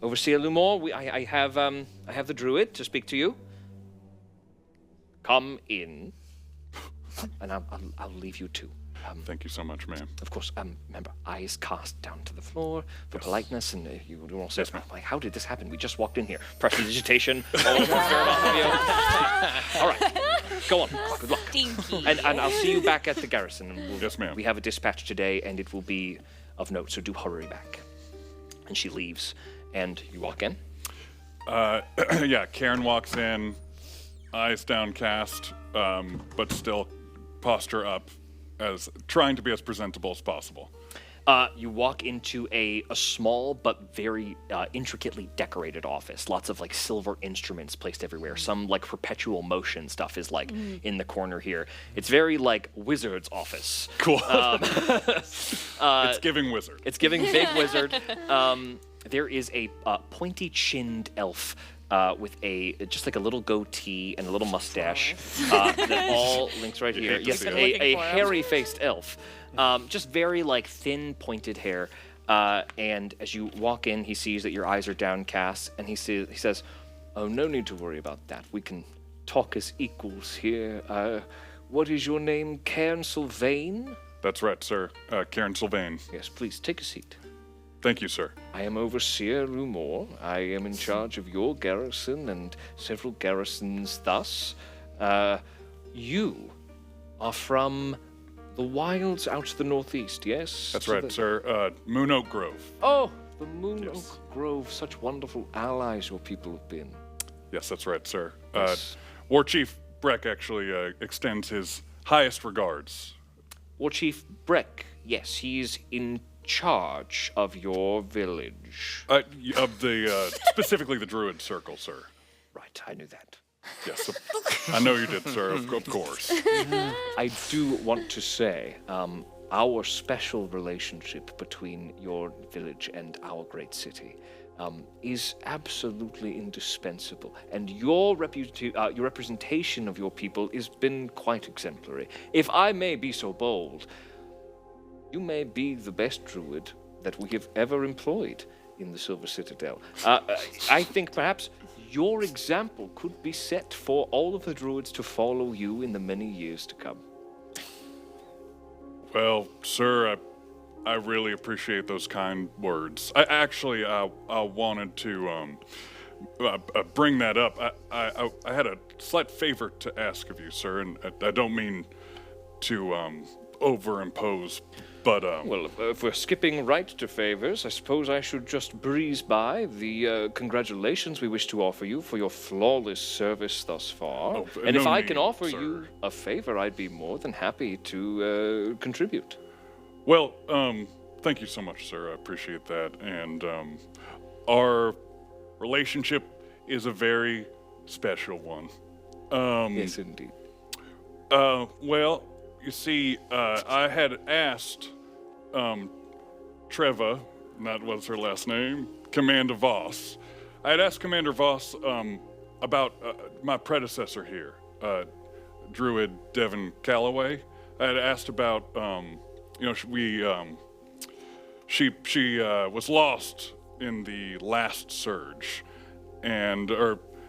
Overseer Lumor, I have the druid to speak to you. Come in, and I'll leave you too. Thank you so much, ma'am. Of course, remember, eyes cast down to the floor for politeness, and you won't say, like, how did this happen? We just walked in here. Prestidigitation, all of you. All right, go on. Good luck. Stinky. And I'll see you back at the garrison. And Yes, ma'am. We have a dispatch today, and it will be of note, so do hurry back. And she leaves, and you walk in. Yeah, Cairn walks in, eyes downcast, but still posture up, as trying to be as presentable as possible. You walk into a small but very intricately decorated office. Lots of like silver instruments placed everywhere. Some like perpetual motion stuff is like in the corner here. It's very like wizard's office. Cool. It's giving wizard. It's giving big wizard. There is a pointy-chinned elf with just like a little goatee and a little mustache that all links right here. Yes, a hairy-faced elf. Just very like thin, pointed hair. And as you walk in, he sees that your eyes are downcast, and he says, "Oh, no need to worry about that. We can talk as equals here. What is your name, Cairn Sylvain?" That's right, sir. Cairn Sylvain. Yes, please take a seat. Thank you, sir. I am Overseer Lumor. I am in charge of your garrison and several garrisons thus. You are from the wilds out to the northeast, yes? That's right, sir. Moon Oak Grove. Oh, the Moon Yes. Oak Grove. Such wonderful allies your people have been. Yes, that's right, sir. Yes. War Chief Breck actually extends his highest regards. War Chief Breck, yes, he's in charge of your village. Of the, specifically the Druid Circle, sir. Right, I knew that. Yes, I know you did, sir, of course. I do want to say, our special relationship between your village and our great city is absolutely indispensable, and your representation of your people has been quite exemplary. If I may be so bold, you may be the best druid that we have ever employed in the Silver Citadel. I think perhaps your example could be set for all of the druids to follow you in the many years to come. Well, sir, I really appreciate those kind words. I wanted to bring that up. I had a slight favor to ask of you, sir, and I don't mean to overimpose, but Well, if we're skipping right to favors, I suppose I should just breeze by the congratulations we wish to offer you for your flawless service thus far. Oh, And no if I need, can offer sir. you a favor, I'd be more than happy to contribute. Well, thank you so much, sir. I appreciate that. And our relationship is a very special one. Yes, indeed. Well, you see, I had asked Treva, and that was her last name, Commander Voss. I had asked Commander Voss about my predecessor here, Druid Devon Calloway. I had asked about, she was lost in the last surge, and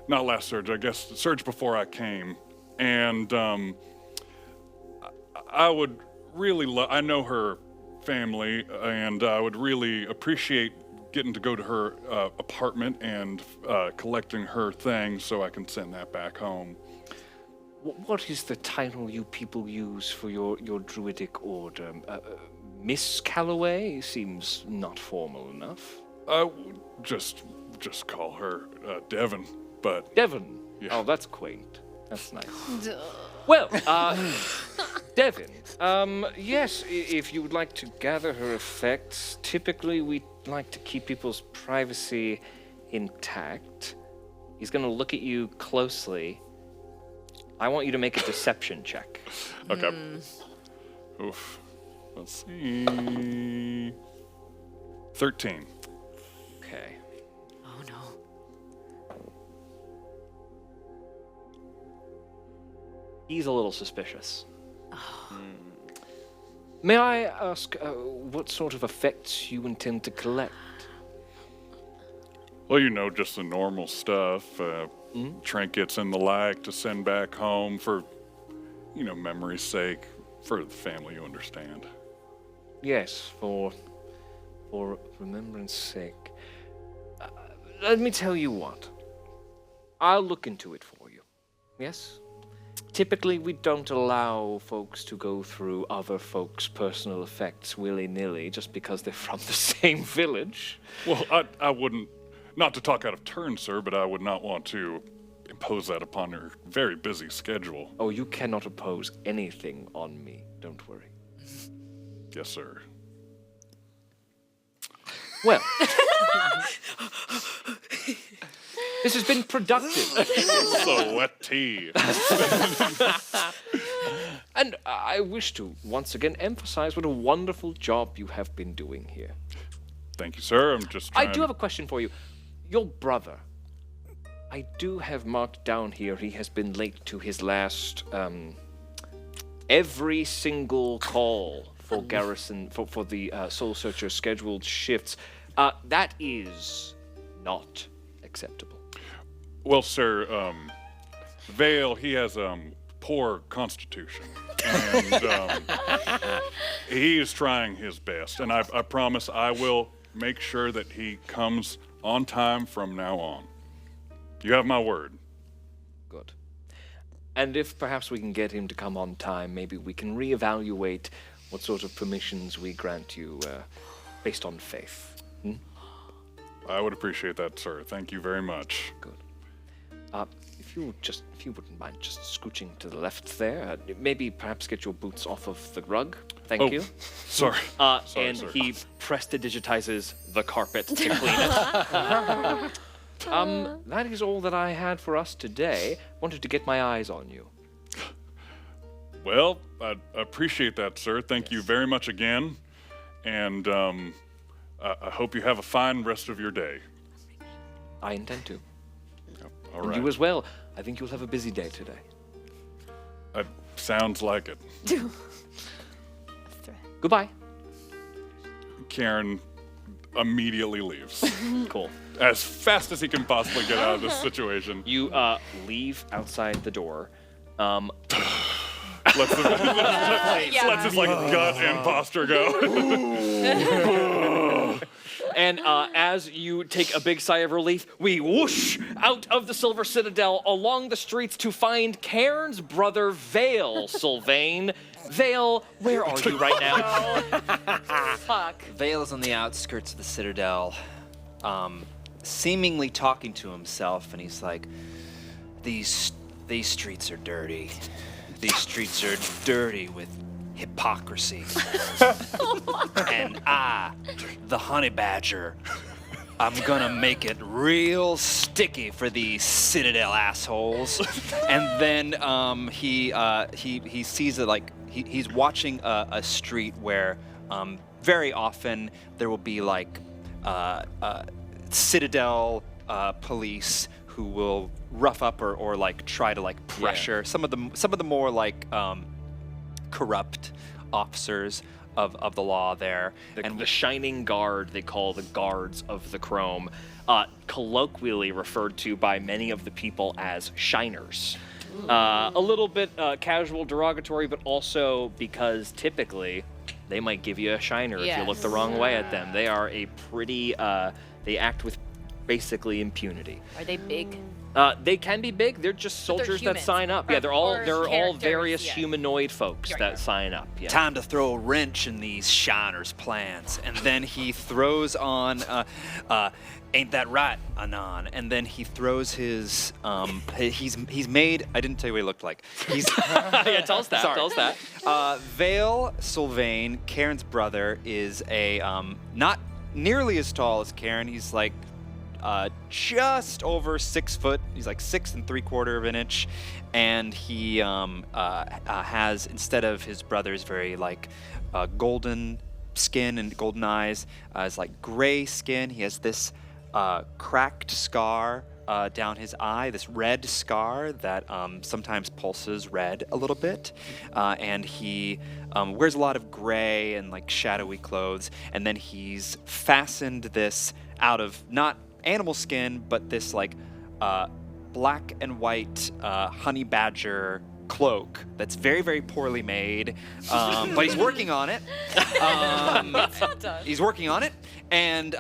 not last surge, I guess the surge before I came. And I would really I know her family, and I would really appreciate getting to go to her apartment and collecting her things so I can send that back home. What is the title you people use for your druidic order? Miss Calloway seems not formal enough. Just call her Devon, but... Devon? Yeah. Oh, that's quaint. That's nice. Well, Devon, yes, if you would like to gather her effects, typically we like to keep people's privacy intact. He's going to look at you closely. I want you to make a deception check. Okay. Oof. Let's see. 13. Okay. Oh no. He's a little suspicious. May I ask what sort of effects you intend to collect? Well, just the normal stuff. Trinkets and the like to send back home for, memory's sake. For the family, you understand. Yes, for remembrance' sake. Let me tell you what. I'll look into it for you. Yes? Typically, we don't allow folks to go through other folks' personal effects willy-nilly just because they're from the same village. Well, I wouldn't, not to talk out of turn, sir, but I would not want to impose that upon your very busy schedule. Oh, you cannot impose anything on me. Don't worry. Yes, sir. Well, this has been productive. So wet tea. And I wish to once again emphasize what a wonderful job you have been doing here. Thank you, sir. I'm just I trying... do have a question for you. Your brother, I do have marked down here he has been late to his last, every single call for garrison, for the Soul Searcher scheduled shifts. That is not acceptable. Well, sir, Veyl, he has poor constitution, and he is trying his best. And I promise I will make sure that he comes on time from now on. You have my word. Good. And if perhaps we can get him to come on time, maybe we can reevaluate what sort of permissions we grant you based on faith. I would appreciate that, sir. Thank you very much. Good. If you wouldn't mind just scooching to the left there, maybe perhaps get your boots off of the rug. Thank you. Sorry. Sorry, and sir. he prestidigitizes the carpet to clean it. That is all that I had for us today. Wanted to get my eyes on you. Well, I appreciate that, sir. Thank you very much again. And I hope you have a fine rest of your day. I intend to. All And right. you as well. I think you'll have a busy day today. Sounds like it. Goodbye. Cairn immediately leaves. Cool. As fast as he can possibly get out of this situation. You leave outside the door. Lets his gut and posture go. And as you take a big sigh of relief, we whoosh out of the Silver Citadel along the streets to find Cairn's brother Veyl, Sylvain. Veyl, where are you right now? Fuck. Veyl is on the outskirts of the Citadel, seemingly talking to himself, and he's like, these streets are dirty. These streets are dirty with hypocrisy. And I, the honey badger, I'm gonna make it real sticky for these Citadel assholes. And then he sees it like he's watching a street where very often there will be like Citadel police who will rough up or like try to like pressure some of the more like corrupt officers of the law there. The shining guard, they call the guards of the Chrome, colloquially referred to by many of the people as shiners. A little bit casual, derogatory, but also because typically they might give you a shiner if you look the wrong way at them. They are a pretty, they act with basically impunity. Are they big? They can be big. They're just soldiers that sign up. Yeah, they're all various humanoid folks that sign up. Yeah. Time to throw a wrench in these shiners' plans. And then he throws on, ain't that right, Anon? And then he throws his, he's made, I didn't tell you what he looked like. He's, yeah, tell us that. Sorry. Tell us that. Veyl Suilven, Cairn's brother, is a, not nearly as tall as Cairn. He's like, just over 6 foot. He's like 6 3/4 of an inch, and he has, instead of his brother's very like golden skin and golden eyes, is like gray skin. He has this cracked scar down his eye, this red scar that sometimes pulses red a little bit, and he wears a lot of gray and like shadowy clothes, and then he's fastened this out of not animal skin, but this like black and white honey badger cloak that's very, very poorly made, but he's working on it. He's working on it, and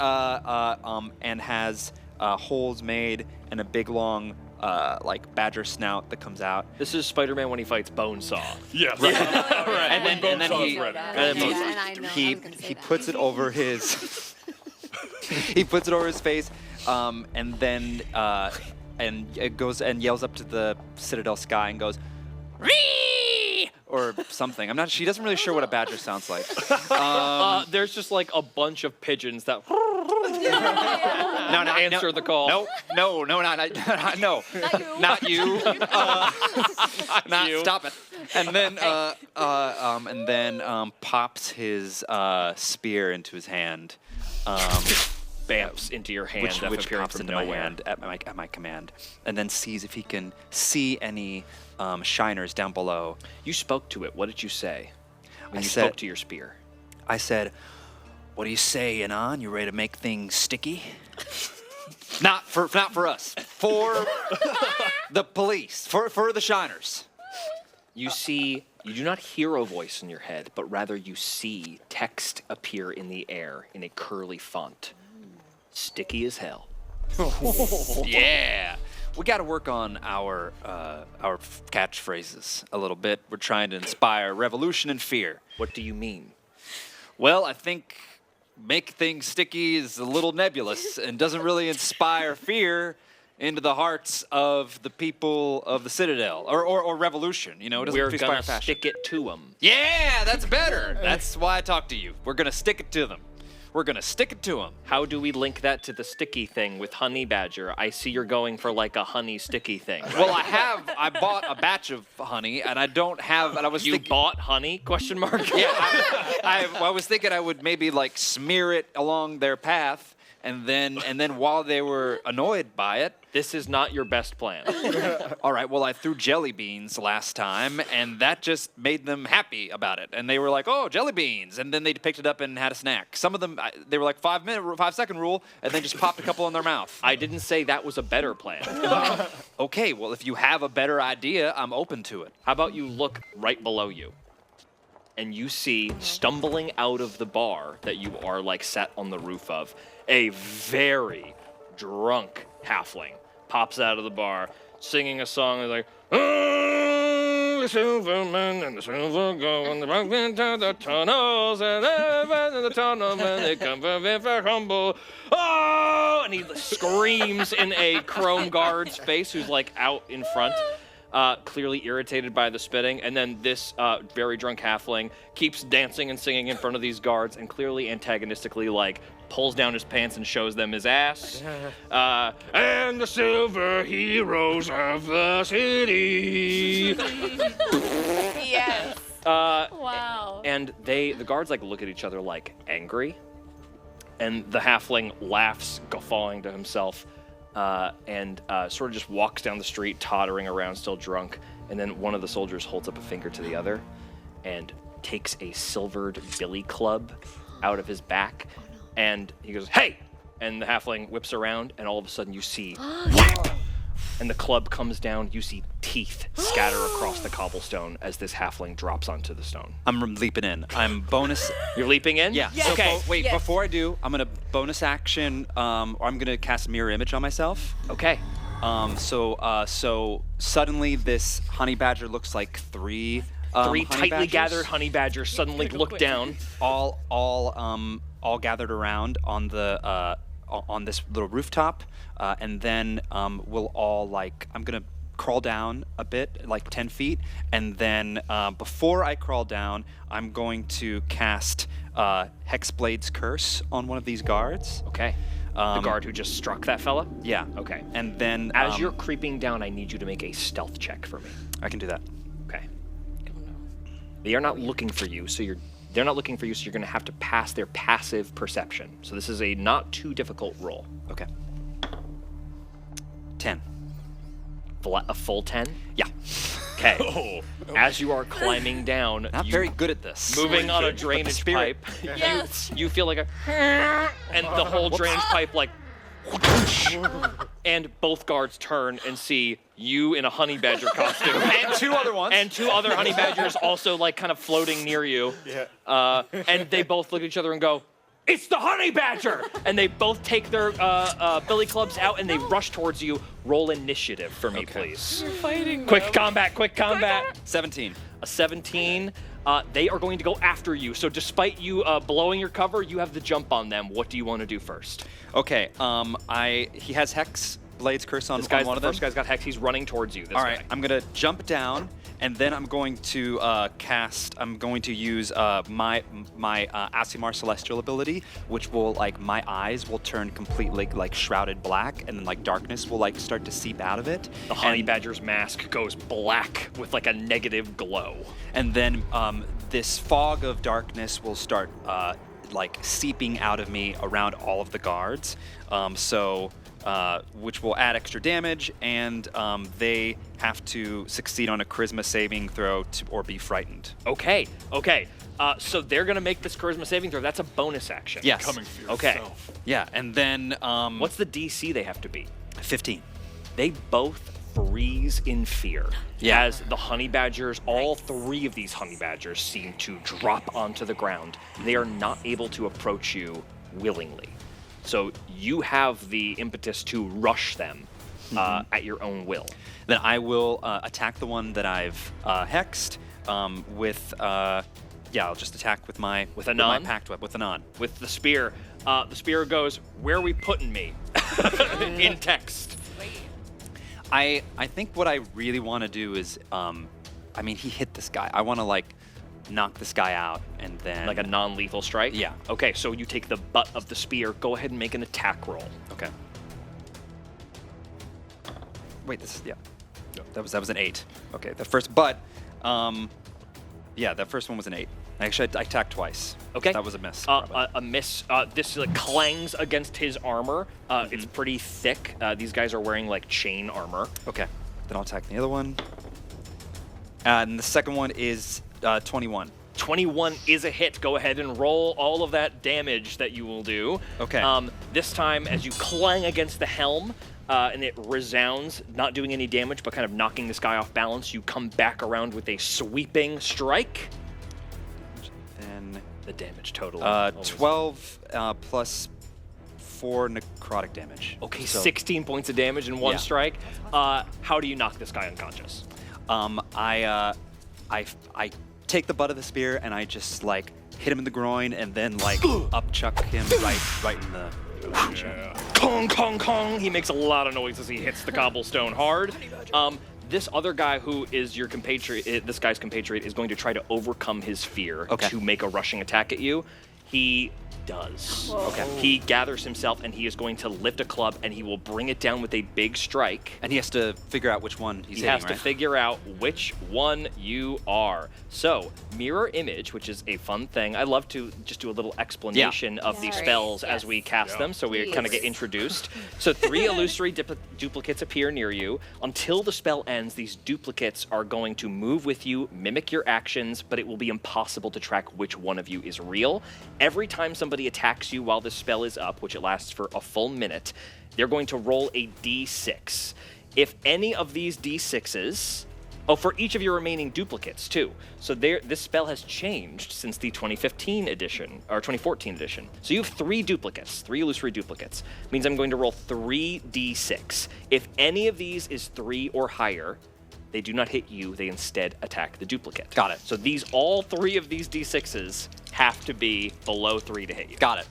has holes made and a big long like badger snout that comes out. This is Spider-Man when he fights Bonesaw. Yes. Right. And then he puts it over his he puts it over his face, and then and it goes and yells up to the Citadel sky and goes, "Ree!" or something. She doesn't really sure what a badger sounds like. There's just like a bunch of pigeons that answer the call. No, not you. Not you. Stop it. And then pops his spear into his hand. Bamps into your hand, which pops into my hand at my command, and then sees if he can see any shiners down below. You spoke to it. What did you say when you said, spoke to your spear? I said, "What do you say, Anon? You ready to make things sticky?" Not for us. For the police. For the shiners. You do not hear a voice in your head, but rather you see text appear in the air in a curly font. Sticky as hell. Yeah. We got to work on our catchphrases a little bit. We're trying to inspire revolution and fear. What do you mean? Well, I think make things sticky is a little nebulous and doesn't really inspire fear into the hearts of the people of the Citadel or revolution. You know, it doesn't We're inspire gonna passion. stick it to them. Yeah, that's better. That's why I talked to you. We're gonna stick it to them. We're gonna stick it to them. How do we link that to the sticky thing with honey badger? I see you're going for like a honey sticky thing. Well, I bought a batch of honey, and I don't have. And I was thinking, bought honey? Question mark. Yeah, I was thinking I would maybe like smear it along their path, and then while they were annoyed by it. This is not your best plan. All right, well, I threw jelly beans last time, and that just made them happy about it. And they were like, "Oh, jelly beans!" And then they picked it up and had a snack. Some of them, they were like 5-second rule, and then just popped a couple in their mouth. I didn't say that was a better plan. Okay, well, if you have a better idea, I'm open to it. How about you look right below you, and you see stumbling out of the bar that you are like set on the roof of, a very drunk halfling pops out of the bar singing a song that's like, "Oh, the silver men and the silver go and the rock into the tunnels and the tunnel men they come from very humble. Oh!" And he screams in a chrome guard's face who's like out in front, clearly irritated by the spitting. And then this very drunk halfling keeps dancing and singing in front of these guards and clearly antagonistically like pulls down his pants and shows them his ass. And the silver heroes of the city. Yes. Wow. And the guards like look at each other like angry. And the halfling laughs, guffawing to himself, and sort of just walks down the street, tottering around, still drunk. And then one of the soldiers holds up a finger to the other, and takes a silvered billy club out of his back, and he goes, "Hey!" And the halfling whips around, and all of a sudden you see, whap! And the club comes down. You see teeth scatter across the cobblestone as this halfling drops onto the stone. I'm leaping in. I'm bonus. You're leaping in? Yeah. Yes. So Okay. wait, Yes. before I do, I'm gonna bonus action. Or I'm gonna cast mirror image on myself. Okay. So suddenly this honey badger looks like three. Three honey tightly badgers, gathered honey badgers suddenly look down. all gathered around on the on this little rooftop, and then we'll all I'm gonna crawl down a bit, like 10 feet, and then before I crawl down, I'm going to cast Hexblade's Curse on one of these guards. Okay. The guard who just struck that fella? Yeah. Okay. And then As you're creeping down, I need you to make a stealth check for me. I can do that. Okay. They are not looking for you, so they're not looking for you, so you're going to have to pass their passive perception. So this is a not too difficult roll. Okay. 10. A full 10? Yeah. Okay. As you are climbing down, Not you very good at this. moving on a But the drainage spirit- pipe, Yes. you feel like a and the whole drainage pipe and both guards turn and see you in a honey badger costume And two other ones. and two other honey badgers also kind of floating near you. Yeah. And they both look at each other and go, "It's the honey badger!" And they both take their billy clubs out and they rush towards you. Roll initiative for me, please. You're fighting. Quick combat. 17. A 17. They are going to go after you. So despite you blowing your cover, you have the jump on them. What do you want to do first? Okay. He has Hex Blade's Curse on, This guy's on one the of them. first guy's got Hex. He's running towards you. This All right. guy. I'm gonna jump down, and then I'm going to cast. I'm going to use my Aasimar Celestial ability, which will my eyes will turn completely shrouded black, and then darkness will start to seep out of it. The honey badger's mask goes black with a negative glow. And then this fog of darkness will start seeping out of me around all of the guards. Which will add extra damage, and they have to succeed on a charisma saving throw or be frightened. Okay. So they're gonna make this charisma saving throw. That's a bonus action. Yes. Coming for Okay. yourself. Yeah, and then What's the DC they have to beat? 15. They both freeze in fear. Yeah. As the honey badgers, all three of these honey badgers seem to drop onto the ground. They are not able to approach you willingly. So you have the impetus to rush them at your own will. Then I will attack the one that I've hexed with. I'll just attack with my With a non? pact weapon with a non. With the spear, the spear goes, "Where are we putting me?" in text. I think what I really want to do is, he hit this guy. I want to knock this guy out, and then Like a non-lethal strike? Yeah. Okay, so you take the butt of the spear. Go ahead and make an attack roll. Okay. Wait, that was an 8. Okay, the first, but that first one was an 8. Actually, I attacked twice. Okay. That was a miss. probably. A miss. This clangs against his armor. It's pretty thick. These guys are wearing chain armor. Okay, then I'll attack the other one. And the second one is 21. 21 is a hit. Go ahead and roll all of that damage that you will do. Okay. This time, as you clang against the helm, and it resounds, not doing any damage, but kind of knocking this guy off balance, you come back around with a sweeping strike. Then The damage total. 12 plus 4 necrotic damage. Okay, So, 16 points of damage in one Yeah. strike. How do you knock this guy unconscious? I take the butt of the spear and I just hit him in the groin and then upchuck him right in the. Kong, kong, kong. He makes a lot of noise as he hits the cobblestone hard. This other guy who is your compatriot, this guy's compatriot, is going to try to overcome his fear Okay. to make a rushing attack at you. He does. Okay. He gathers himself and he is going to lift a club and he will bring it down with a big strike. And he has to figure out which one he's He hitting, has to right? figure out which one you are. So, mirror image, which is a fun thing. I love to just do a little explanation of these Yes. spells Yes. as we cast them, so we Please. kind of get introduced. So 3 illusory duplicates appear near you. Until the spell ends, these duplicates are going to move with you, mimic your actions, but it will be impossible to track which one of you is real. Every time somebody attacks you while this spell is up, which it lasts for a full minute, they're going to roll a d6. If any of these d6s... Oh, for each of your remaining duplicates, too. So this spell has changed since the 2015 edition, or 2014 edition. So you have 3 duplicates, 3 illusory duplicates. Means I'm going to roll 3d6. If any of these is 3 or higher, they do not hit you, they instead attack the duplicate. Got it. So all 3 of these d6s have to be below 3 to hit you. Got it.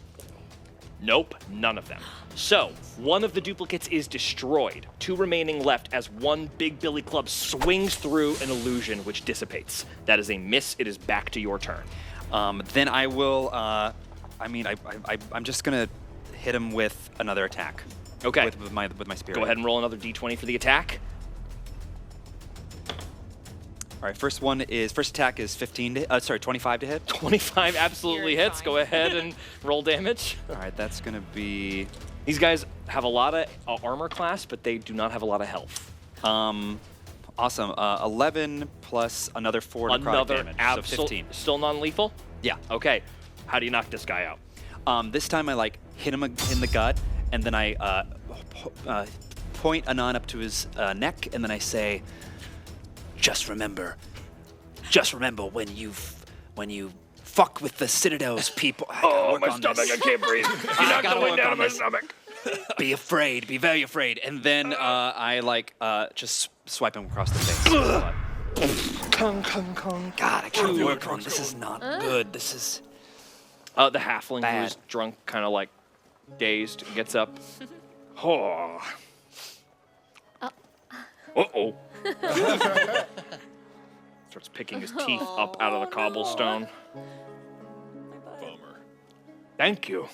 Nope, none of them. So, one of the duplicates is destroyed. 2 remaining left as one big billy club swings through an illusion which dissipates. That is a miss. It is back to your turn. Then I will. I'm just gonna hit him with another attack. Okay. With my spear. Go ahead and roll another d20 for the attack. All right. First attack is 25 to hit. 25 absolutely You're hits. fine. Go ahead and roll damage. All right. That's gonna be. These guys have a lot of armor class, but they do not have a lot of health. Awesome. 11 plus another 4 necrotic Another damage. So 15. Still non-lethal? Yeah. Okay. How do you knock this guy out? This time I hit him in the gut, and then I point Anon up to his neck, and then I say, "Just remember when you fuck with the Citadel's people." I gotta work on this. I can't breathe. You knocked the wind out of my stomach. Be afraid. Be very afraid. And then I just swipe him across the face. Kung, kung, kung. God, I can't work on this. Is not good. This is. The halfling Bad. who's drunk, kind of like dazed, gets up. Oh. Uh-oh. Starts picking his teeth up out of the cobblestone. Bummer. Thank you.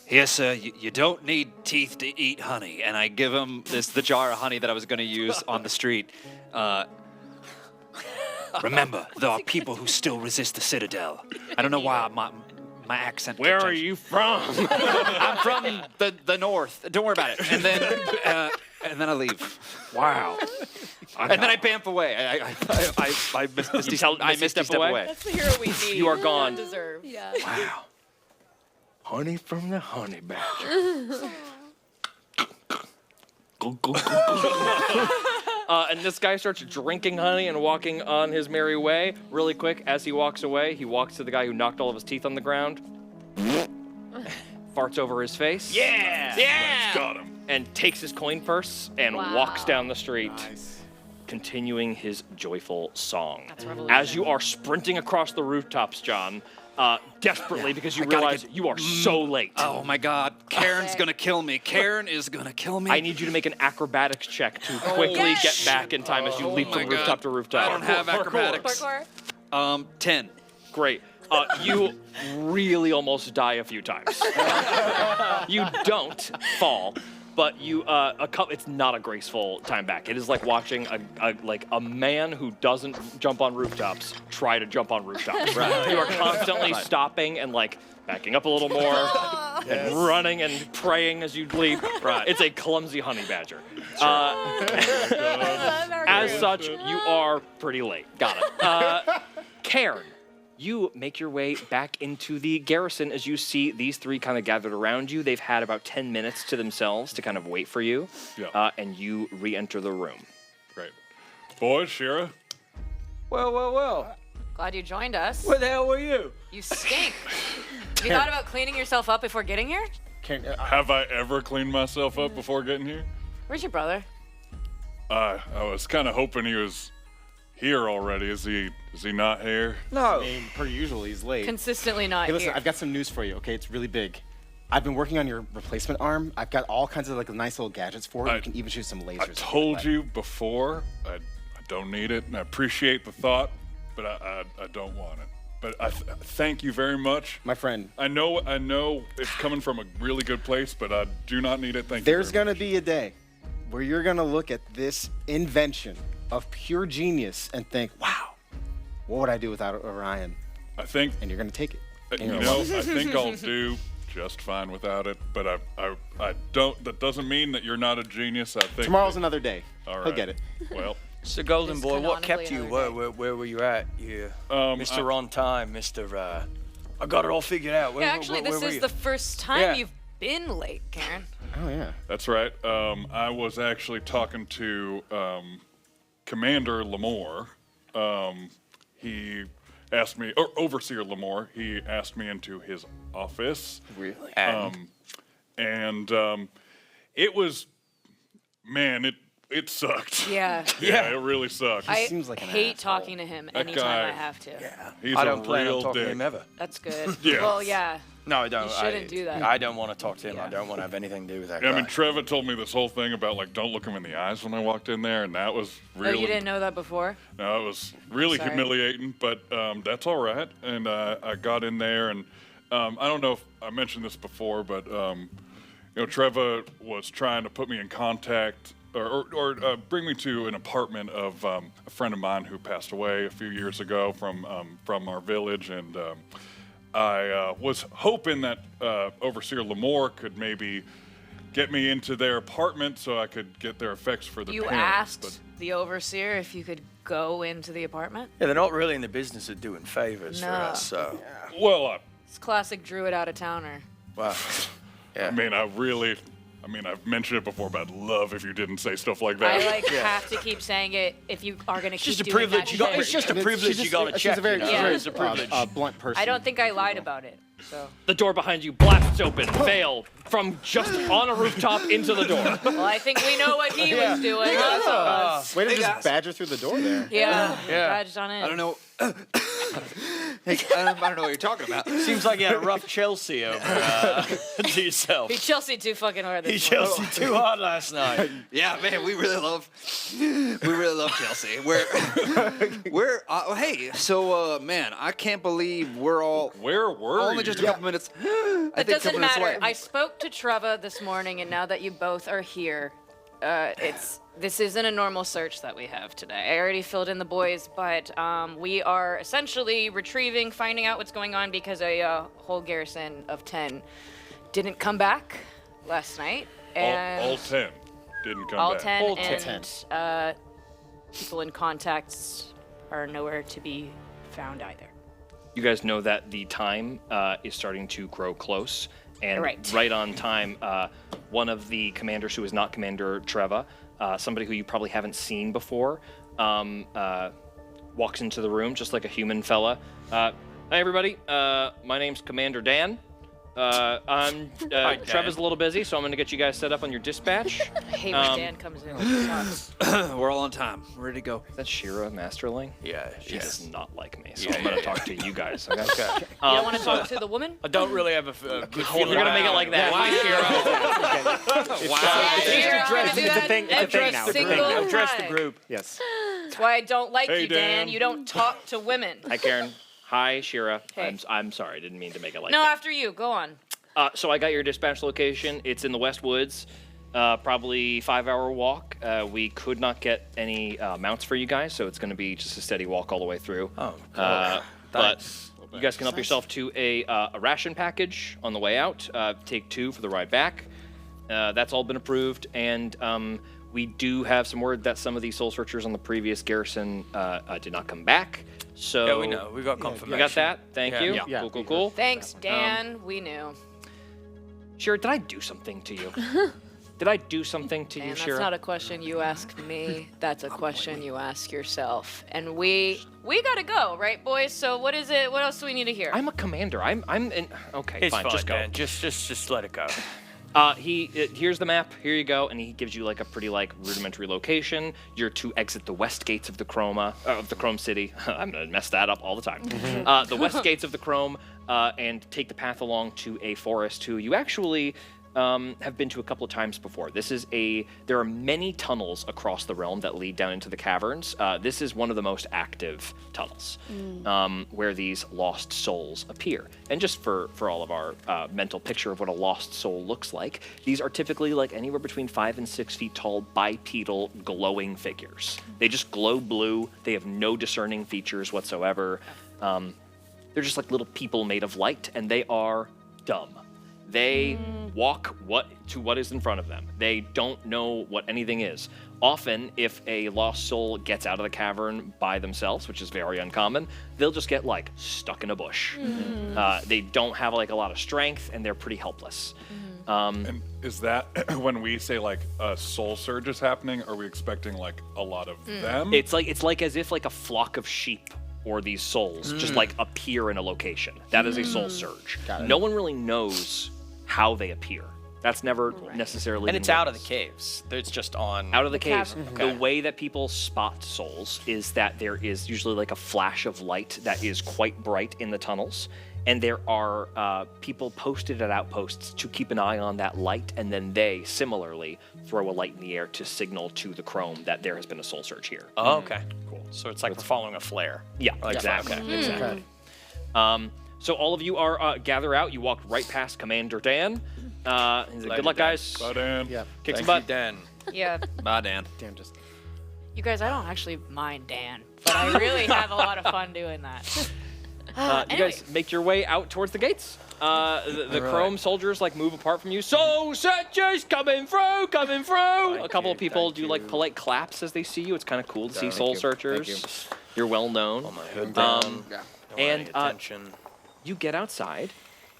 Yes, sir. You don't need teeth to eat honey. And I give him the jar of honey that I was going to use on the street. Remember, there are people who still resist the Citadel. I don't know why my accent. Where are you from? I'm from the north. Don't worry about it. And then I leave. Wow. And then I bamf away. I misstep away. That's the hero we need. You are gone. Deserve. Yeah. Wow. Honey from the honey badger. And this guy starts drinking honey and walking on his merry way. Really quick, as he walks away, he walks to the guy who knocked all of his teeth on the ground. Farts over his face. Yeah. Yeah! Got him. And takes his coin purse and walks down the street, continuing his joyful song. That's revolution. As you are sprinting across the rooftops, John, desperately because you I gotta realize you are so late. Oh my God. Karen's gonna kill me. Karen is gonna kill me. I need you to make an acrobatics check to quickly get back in time as you leap from my rooftop God. to rooftop. I don't have acrobatics. Parkour. 10. Great. You really almost die a few times. You don't fall, but you it's not a graceful time back. It is like watching a man who doesn't jump on rooftops try to jump on rooftops. Right. You are constantly stopping and backing up a little more and running and praying as you leap. Right. It's a clumsy honey badger. As such, you are pretty late. Got it. Cairn, you make your way back into the garrison as you see these 3 kind of gathered around you. They've had about 10 minutes to themselves to kind of wait for you. Yeah. And you re-enter the room. Great. Boys, Shira. Well. Glad you joined us. Where the hell were you? You stink. Have you thought about cleaning yourself up before getting here? Have I ever cleaned myself up before getting here? Where's your brother? I was kind of hoping he was here already. Is he not here? No. Per usual, he's late. Consistently not Hey, listen, here. I've got some news for you, okay? It's really big. I've been working on your replacement arm. I've got all kinds of nice little gadgets for it. You can even shoot some lasers. I told you before, I don't need it, and I appreciate the thought, but I don't want it. But thank you very much. My friend. I know it's coming from a really good place, but I do not need it. Thank you. There's going to be a day where you're going to look at this invention of pure genius and think, wow, what would I do without Aurion? I think. And you're going to take it. I think I'll do just fine without it, but I don't. That doesn't mean that you're not a genius. I think tomorrow's another day. All right. He'll get it. Well, So, Golden Just Boy, what kept canonically you? another Where were you at? Yeah, Mr. I- On Time, Mr. I got it all figured out. Yeah, actually, where this were is you? the first time Yeah. you've been late, Cairn. Oh, yeah. that's right. I was actually talking to Commander Lamore. He asked me, or Overseer Lamore. He asked me into his office. Really? And it was, man, it sucked. Yeah. Yeah, it really sucked. I seems like an hate asshole. talking to him That anytime guy- I have to. He's I a don't plan on real talking dick. to him ever. That's good. Yeah. Well, yeah. No, I don't. You shouldn't do that. I don't want to talk to him. Yeah. I don't want to have anything to do with that Yeah, I guy. mean, Trevor told me this whole thing about like don't look him in the eyes when I walked in there, and that was Oh, really you didn't know that before? no, it was really Sorry. humiliating. But that's all right. And I got in there, and I don't know if I mentioned this before, but Trevor was trying to put me in contact or bring me to an apartment of a friend of mine who passed away a few years ago from our village, and I was hoping that Overseer Lamore could maybe get me into their apartment so I could get their effects for the You parents. asked the overseer if you could go into the apartment? Yeah, they're not really in the business of doing favors for No. us, so. But, well, It's classic druid out of towner. Wow. Yeah. I mean, I've mentioned it before, but I'd love if you didn't say stuff like that. I have to keep saying it if you are gonna It's keep just a doing privilege. that You got. shit. It's just a And privilege she's you got to she's check. a very, you know? Yeah. It's a privilege. blunt person. I don't think I lied about it. So The door behind you blasts open. Veyl from just on a rooftop into the door. well, I think we know what he was doing. That's us. Way to Hey, just guys. badger through the door there. Yeah. Yeah. Badged on in. I don't know. Hey, I don't know what you're talking about. Seems like you had a rough Chehlsee over to yourself. He Chelsea too fucking hard He this morning. Chehlsee too hard last night. Yeah, man, we really love Chehlsee. Hey, so man, I can't believe we're all Where were only you? just a couple minutes. I It think a doesn't couple minutes matter. away. I spoke to Treva this morning, and now that you both are here, this isn't a normal search that we have today. I already filled in the boys, but we are essentially retrieving, finding out what's going on because a whole garrison of 10 didn't come back last night, and all 10 didn't come all back. 10 All and people in contacts are nowhere to be found either. You guys know that the time is starting to grow close, and Right. on time, one of the commanders who is not Commander Treva, somebody who you probably haven't seen before, walks into the room just like a human fella. Hi, everybody. My name's Commander Dan. Treva's a little busy, so I'm going to get you guys set up on your dispatch. I hate when Dan comes in. It sucks. We're all on time. We're ready to go. Is that Shira Masterling? Yeah. She does not like me, so Yeah, I'm going to yeah. talk to you guys. Okay? You don't want to talk to the woman? I don't really have a good You're feeling. going to make it like that. Shira, I'm gonna do It's a that thing- it's a every thing now. It's a thing single now. Address the time. group. Yes. That's why I don't like Hey, you, Dan. Dan. You don't talk to women. Hi, Cairn. Hi, Shira. Hey. I'm sorry. I didn't mean to make it like No, that. after you. Go on. So I got your dispatch location. It's in the West Woods. Probably 5-hour walk. We could not get any mounts for you guys, so it's going to be just a steady walk all the way through. Oh, But you guys can help yourself to a ration package on the way out. Take 2 for the ride back. That's all been approved, and we do have some word that some of these soul searchers on the previous garrison did not come back. So Yeah, we know. We got confirmation. You got that? Thank Yeah. you. Yeah. Cool. Thanks, Dan. We knew. Shira, did I do something to you? Did I do something to you, And that's Shira? not a question you ask me. That's a question you ask yourself. And we gotta go, right, boys? So what is it? What else do we need to hear? I'm a commander. I'm in. Okay, It's fine. Just go. Dan. Just let it go. Here's the map. Here you go, and he gives you like a pretty like rudimentary location. You're to exit the west gates of the Chrome City. I'm gonna mess that up all the time. The west gates of the Chrome, and take the path along to a forest. Who you actually have been to a couple of times before. There are many tunnels across the realm that lead down into the caverns. This is one of the most active tunnels where these lost souls appear. And just for all of our mental picture of what a lost soul looks like, these are typically like anywhere between 5 and 6 feet tall, bipedal, glowing figures. They just glow blue. They have no discerning features whatsoever. They're just like little people made of light, and they are dumb. They walk to what is in front of them. They don't know what anything is. Often, if a lost soul gets out of the cavern by themselves, which is very uncommon, they'll just get like stuck in a bush. They don't have like a lot of strength, and they're pretty helpless. And is that when we say like a soul surge is happening? Are we expecting like a lot of them? It's like as if like a flock of sheep or these souls just like appear in a location. That is a soul surge. No one really knows how they appear. That's never necessarily. And it's out of the caves. It's just on. Out of the caves. Okay. The way that people spot souls is that there is usually like a flash of light that is quite bright in the tunnels. And there are people posted at outposts to keep an eye on that light, and then they similarly throw a light in the air to signal to the Chrome that there has been a soul surge here. Oh, okay. Cool. So it's like we're following a flare. Yeah, exactly. Okay. Exactly. So all of you are gather out. You walked right past Commander Dan. He's like, good luck, guys. Bye, Dan. Yeah. Kick some Thank butt. you, Dan. Yeah. Bye, Dan. Damn, just. You guys, I don't actually mind Dan, but I really have a lot of fun doing that. You guys make your way out towards the gates. The Chrome soldiers like move apart from you. Soul searchers coming through, coming through. A couple of people do like polite claps as they see you. It's kind of cool to see soul searchers. You're well known. Hold my hood down. And attention. you get outside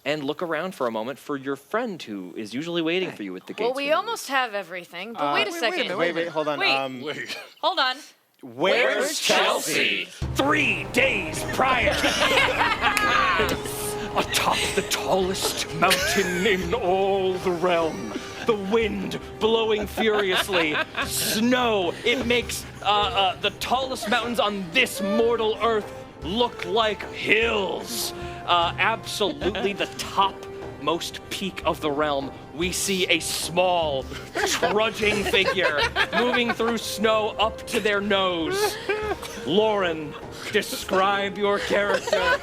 and look around for a moment for your friend who is usually waiting for you at the gates. Well, we almost have everything, but wait a second. Wait, hold on. Wait. Hold on. Where's Chehlsee? 3 days prior. Atop the tallest mountain in all the realm. The wind blowing furiously. Snow. It makes the tallest mountains on this mortal earth look like hills. Absolutely the topmost peak of the realm. We see a small, trudging figure moving through snow up to their nose. Lauren, describe your character.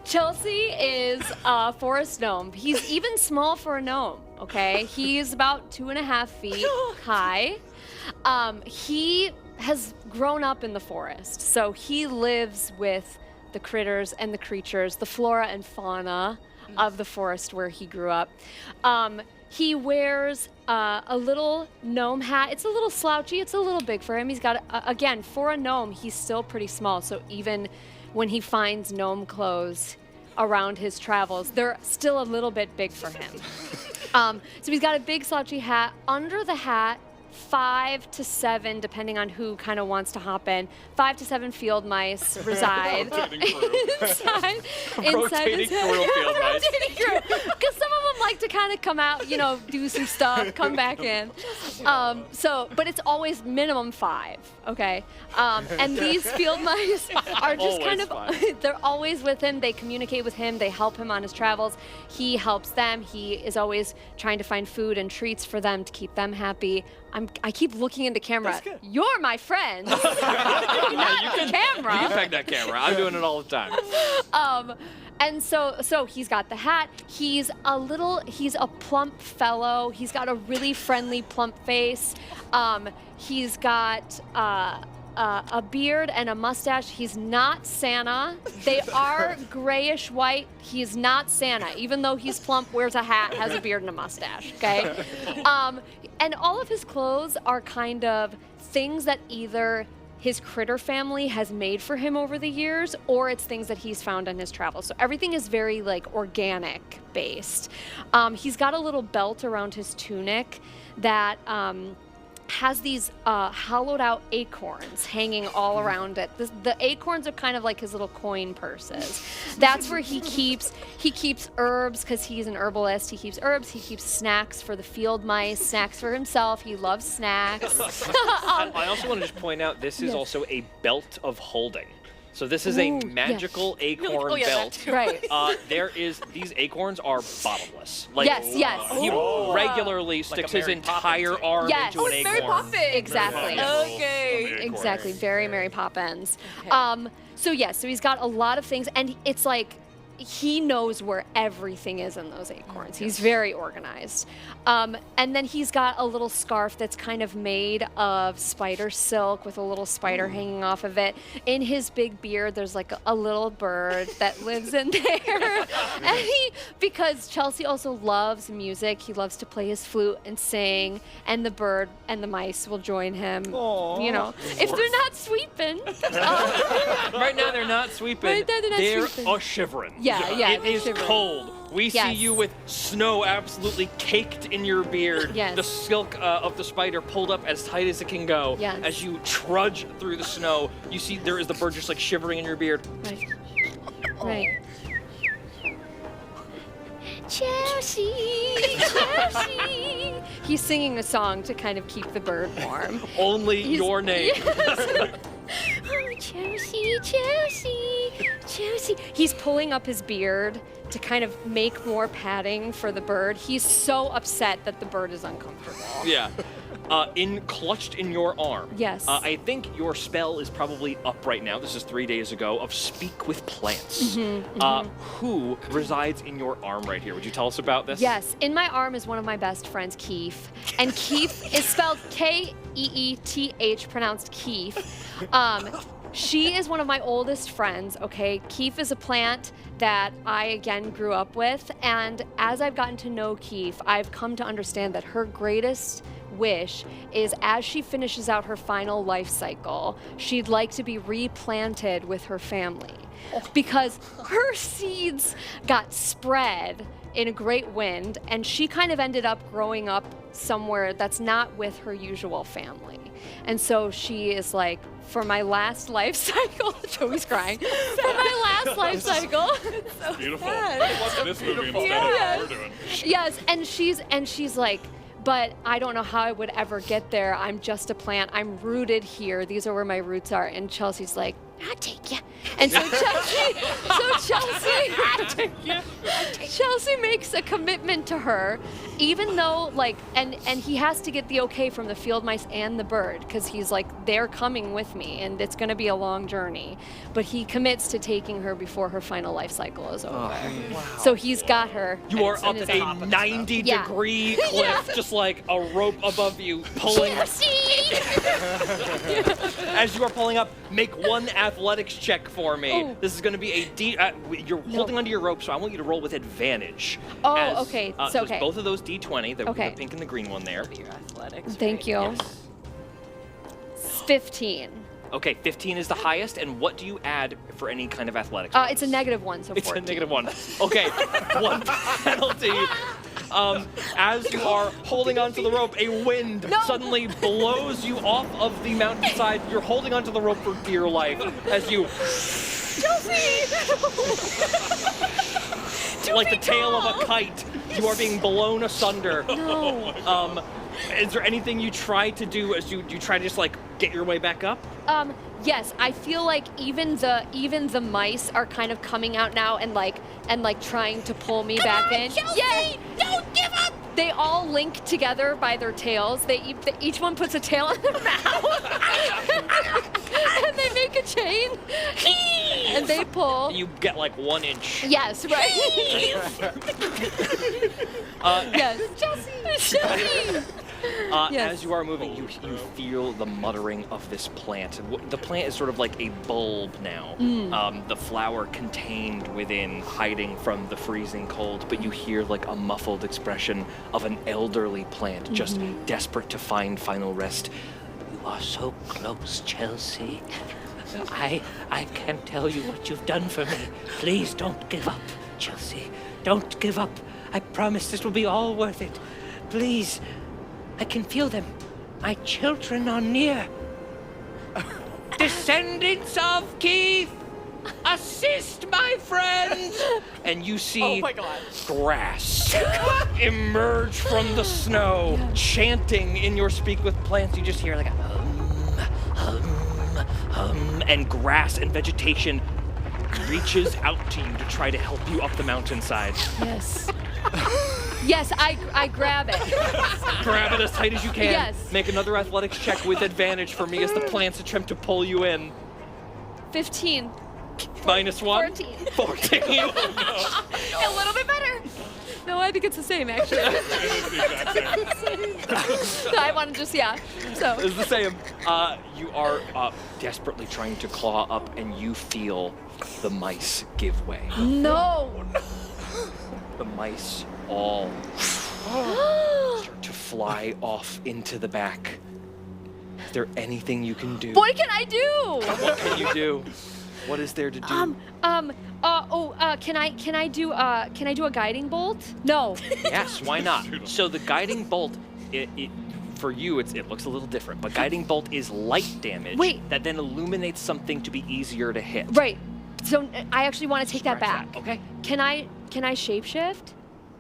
Chehlsee is a forest gnome. He's even small for a gnome, okay? He's about 2.5 feet high. He has grown up in the forest, so he lives with the critters and the creatures, the flora and fauna of the forest where he grew up. He wears a little gnome hat. It's a little slouchy. It's a little big for him. He's got, again, for a gnome, he's still pretty small. So even when he finds gnome clothes around his travels, they're still a little bit big for him. So he's got a big slouchy hat. Under the hat, 5 to 7, depending on who kind of wants to hop in, 5 to 7 field mice reside inside Rotating crew of field mice. Because some of them like to kind of come out, do some stuff, come back in. But it's always minimum 5, okay? And these field mice are just kind of, they're always with him. They communicate with him. They help him on his travels. He helps them. He is always trying to find food and treats for them to keep them happy. I keep looking into camera. You're my friend. Not the camera. You can peg that camera. I'm doing it all the time. And so he's got the hat. He's a plump fellow. He's got a really friendly, plump face. He's got a beard and a mustache. He's not Santa. They are grayish white. He's not Santa, even though he's plump, wears a hat, has a beard and a mustache, okay? And all of his clothes are kind of things that either his critter family has made for him over the years, or it's things that he's found on his travels. So everything is very organic based. He's got a little belt around his tunic that has these hollowed out acorns hanging all around it. The acorns are kind of like his little coin purses. That's where he keeps herbs, because he's an herbalist. He keeps herbs. He keeps snacks for the field mice, snacks for himself. He loves snacks. I also want to just point out this is also a belt of holding. So this is a magical acorn oh, yeah, that belt. too. Right. These acorns are bottomless. Like, Yes. He regularly sticks his entire arm Yes. into an Oh, acorn. Mary Poppins. Exactly. Okay. Exactly. Very Mary Poppins. So he's got a lot of things, and it's like he knows where everything is in those acorns. He's very organized. And then he's got a little scarf that's kind of made of spider silk with a little spider hanging off of it. In his big beard, there's like a little bird that lives in there. And because Chehlsee also loves music, he loves to play his flute and sing, and the bird and the mice will join him. You know, if they're not sweeping. Right now they're not sweeping. Right now they're not sweeping. shivering. Yeah, It is shivering. cold. We see Yes. you with snow absolutely caked in your beard. Yes. The silk of the spider pulled up as tight as it can go. Yes. As you trudge through the snow, you see there is the bird just like shivering in your beard. Right. Right. Chehlsee. He's singing a song to kind of keep the bird warm. Only your name. Oh, Chehlsee. He's pulling up his beard to kind of make more padding for the bird. He's so upset that the bird is uncomfortable. Yeah. Clutched in your arm. Yes. I think your spell is probably up right now. This is 3 days ago of Speak with Plants. Who resides in your arm right here? Would you tell us about this? Yes, in my arm is one of my best friends, Keith. And Keith is spelled Keeth, pronounced Keith. She is one of my oldest friends, okay? Keith is a plant that I, again, grew up with. And as I've gotten to know Keith, I've come to understand that her greatest wish is as she finishes out her final life cycle, she'd like to be replanted with her family. Because her seeds got spread in a great wind, and she kind of ended up growing up somewhere that's not with her usual family. And so she is like, for my last life cycle, Joey's crying, for my last life cycle. Beautiful. Watch this movie instead of what we're doing. Yes, and she's like, but I don't know how I would ever get there. I'm just a plant. I'm rooted here. These are where my roots are. And Chelsea's like, I'll take you. And so Chehlsee makes a commitment to her, even though and he has to get the okay from the field mice and the bird, because he's like, they're coming with me and it's going to be a long journey. But he commits to taking her before her final life cycle is over. So he's got her. You are up a 90-degree cliff, just like a rope above you, pulling. As you are pulling up, make one athletics check for me. Oh. This is going to be you're holding onto your rope, so I want you to roll with advantage. Oh, okay. So Okay. it's both of those D20, the Okay. pink and the green one there. Your athletics. Thank you. Yes. 15. Okay, 15 is the highest, and what do you add for any kind of athletics? It's a -1, so 14. It's a -1. Okay, one penalty. As you are holding onto the rope, a wind suddenly blows you off of the mountainside. You're holding onto the rope for dear life as you... like the tail of a kite, you are being blown asunder. No. Is there anything you try to do as you try to just like get your way back up? Yes, I feel like even the mice are kind of coming out now and trying to pull me back in. Yay! Don't give up! They all link together by their tails. Each one puts a tail in their mouth, and they make a chain, and they pull. You get like 1 inch. Yes, right. Yes. Chehlsee. Yes. As you are moving, you feel the muttering of this plant. The plant is sort of like a bulb now. The flower contained within, hiding from the freezing cold, but you hear like a muffled expression of an elderly plant, just desperate to find final rest. You are so close, Chehlsee. I can't tell you what you've done for me. Please don't give up, Chehlsee. Don't give up. I promise this will be all worth it. Please. I can feel them. My children are near. Descendants of Keith, assist my friends! And you see grass emerge from the snow, chanting in your Speak with Plants. You just hear like a and grass and vegetation reaches out to you to try to help you up the mountainside. Yes. Yes, I grab it. Grab it as tight as you can. Yes. Make another athletics check with advantage for me as the plants attempt to pull you in. 15. -1? 14. 14. A little bit better. No, I think it's the same, actually. I want to just, So. It's the same. You are desperately trying to claw up, and you feel the mice give way. No. The mice all start to fly off into the back. Is there anything you can do? What can I do? What can you do? What is there to do? Can I do a guiding bolt? No. Yes, why not? So the guiding bolt, for you, it looks a little different, but guiding bolt is light damage that then illuminates something to be easier to hit. Right. So I actually want to take that Scratch back. Okay. Can I shapeshift?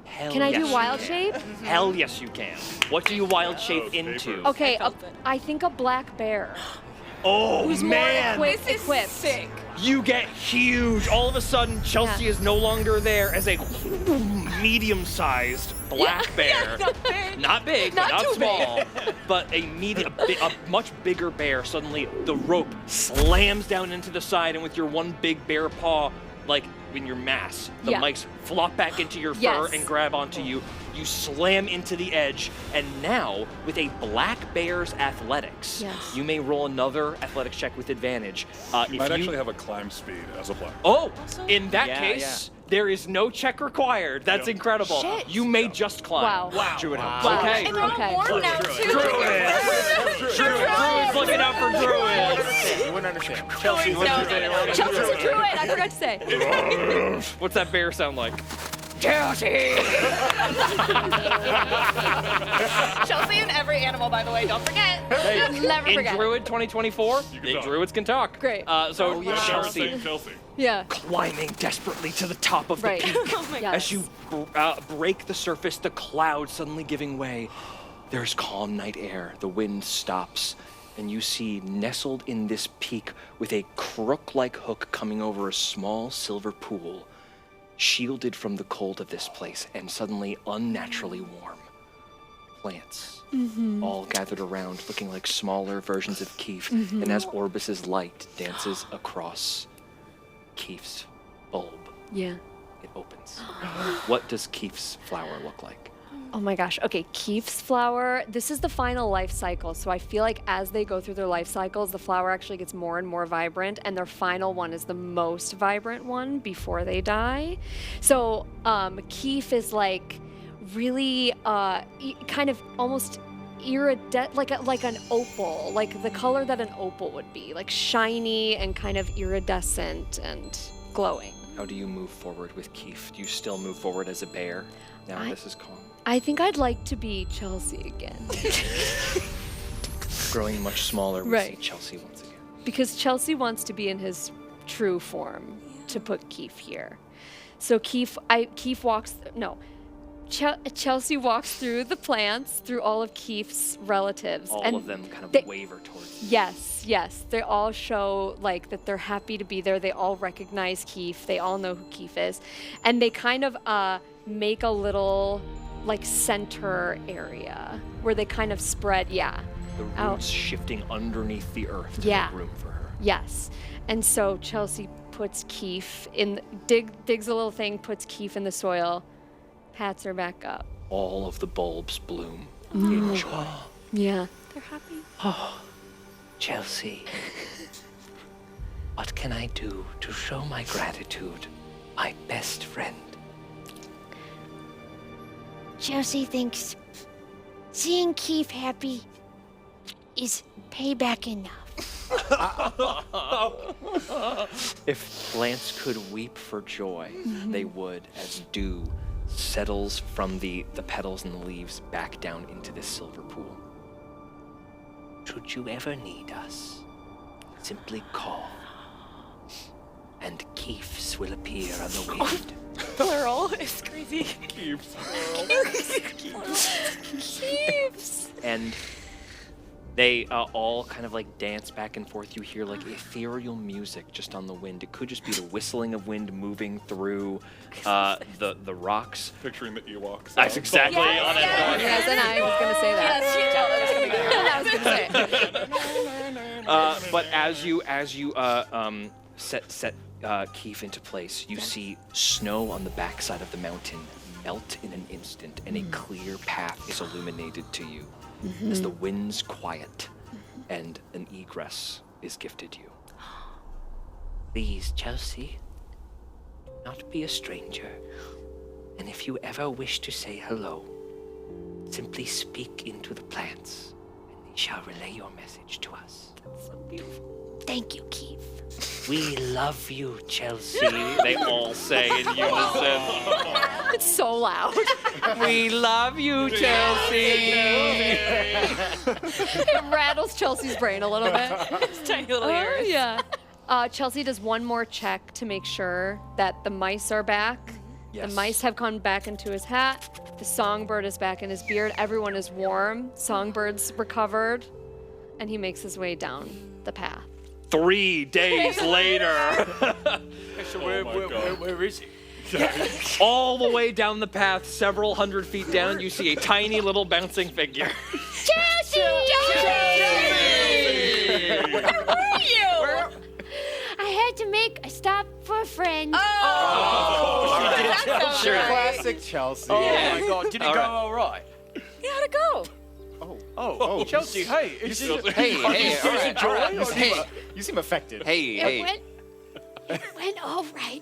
Hell Can I yes do you wild can. shape? Hell yes you can. What do you wild shape into? Okay, I think a black bear. Oh Who's man! more This is equipped. sick. You get huge. All of a sudden, Chehlsee is no longer there as a medium-sized black bear. Not big, Not not too small, but a much bigger bear. Suddenly, the rope slams down into the side, and with your one big bear paw, like in your mass, the mice flop back into your fur and grab onto you. You slam into the edge, and now, with a black bear's athletics, you may roll another athletics check with advantage. You might actually have a climb speed as a black. Oh, in that case, there is no check required. That's incredible. Shit. You may just climb. Wow. Druid help. Wow. Okay. And I'm warm now, too. Druids looking out for druids. You wouldn't understand. Chehlsee, Chelsea's a druid. I forgot to say. What's that bear sound like? Chehlsee and every animal, by the way, don't forget. Never In forget. Druid 2024, talk. druids can talk. Great. So Chehlsee Chehlsee. Yeah. climbing desperately to the top of the Right. peak. Yes. As you break the surface, the clouds suddenly giving way. There's calm night air. The wind stops, and you see nestled in this peak with a crook-like hook coming over a small silver pool, shielded from the cold of this place and suddenly unnaturally warm. Plants all gathered around, looking like smaller versions of Keef, and as Orbis's light dances across Keef's bulb, Yeah. it opens. What does Keef's flower look like? Oh my gosh. Okay, Keef's flower. This is the final life cycle. So I feel like as they go through their life cycles, the flower actually gets more and more vibrant, and their final one is the most vibrant one before they die. So Keef is like really kind of almost iridescent, like an opal, like the color that an opal would be, like shiny and kind of iridescent and glowing. How do you move forward with Keef? Do you still move forward as a bear? Now this is calm. I think I'd like to be Chehlsee again. Growing much smaller, we Right. see Chehlsee once again. Because Chehlsee wants to be in his true form to put Keef here. So Chehlsee walks through the plants, through all of Keef's relatives. All and of them kind of they- waver towards you. Yes. They all show like that they're happy to be there. They all recognize Keef. They all know who Keef is. And they kind of make a little like center area where they kind of spread, The out. roots shifting underneath the earth to Yeah. make room for her. Yes. And so Chehlsee puts Keef in, digs a little thing, puts Keef in the soil, pats her back up. All of the bulbs bloom in joy. Yeah. They're happy. Chehlsee, what can I do to show my gratitude, my best friend? Chehlsee thinks seeing Keef happy is payback enough. If plants could weep for joy, they would, as dew settles from the petals and the leaves back down into this silver pool. Should you ever need us, simply call, and Keefs will appear on the wind. Plural is crazy. Keefs. And They all kind of like dance back and forth. You hear like ethereal music just on the wind. It could just be the whistling of wind moving through the rocks. Picturing the Ewoks. That's exactly on it. Yes, and I was going to say that. I was going to say it. But as you set Keef into place, you see snow on the backside of the mountain melt in an instant, and a clear path is illuminated to you as the winds quiet, and an egress is gifted you. Please, Chehlsee, not be a stranger. And if you ever wish to say hello, simply speak into the plants, and they shall relay your message to us. That's so beautiful. Thank you, Keith. We love you, Chehlsee. They all say in unison. It's so loud. We love you, Chehlsee. It rattles Chelsea's brain a little bit. Tiny little ears. Yeah. Chehlsee does one more check to make sure that the mice are back. Yes. The mice have gone back into his hat. The songbird is back in his beard. Everyone is warm. Songbird's recovered. And he makes his way down the path. 3 days later. So where is he? All the way down the path, several hundred feet down, you see a tiny little bouncing figure. Chehlsee! Where were you? I had to make a stop for a friend. Classic Chehlsee. Oh my God! Did it go all right? Yeah, how'd it go? Oh, Chehlsee, hey, is it? Hey, all right. You seem affected. It went all right.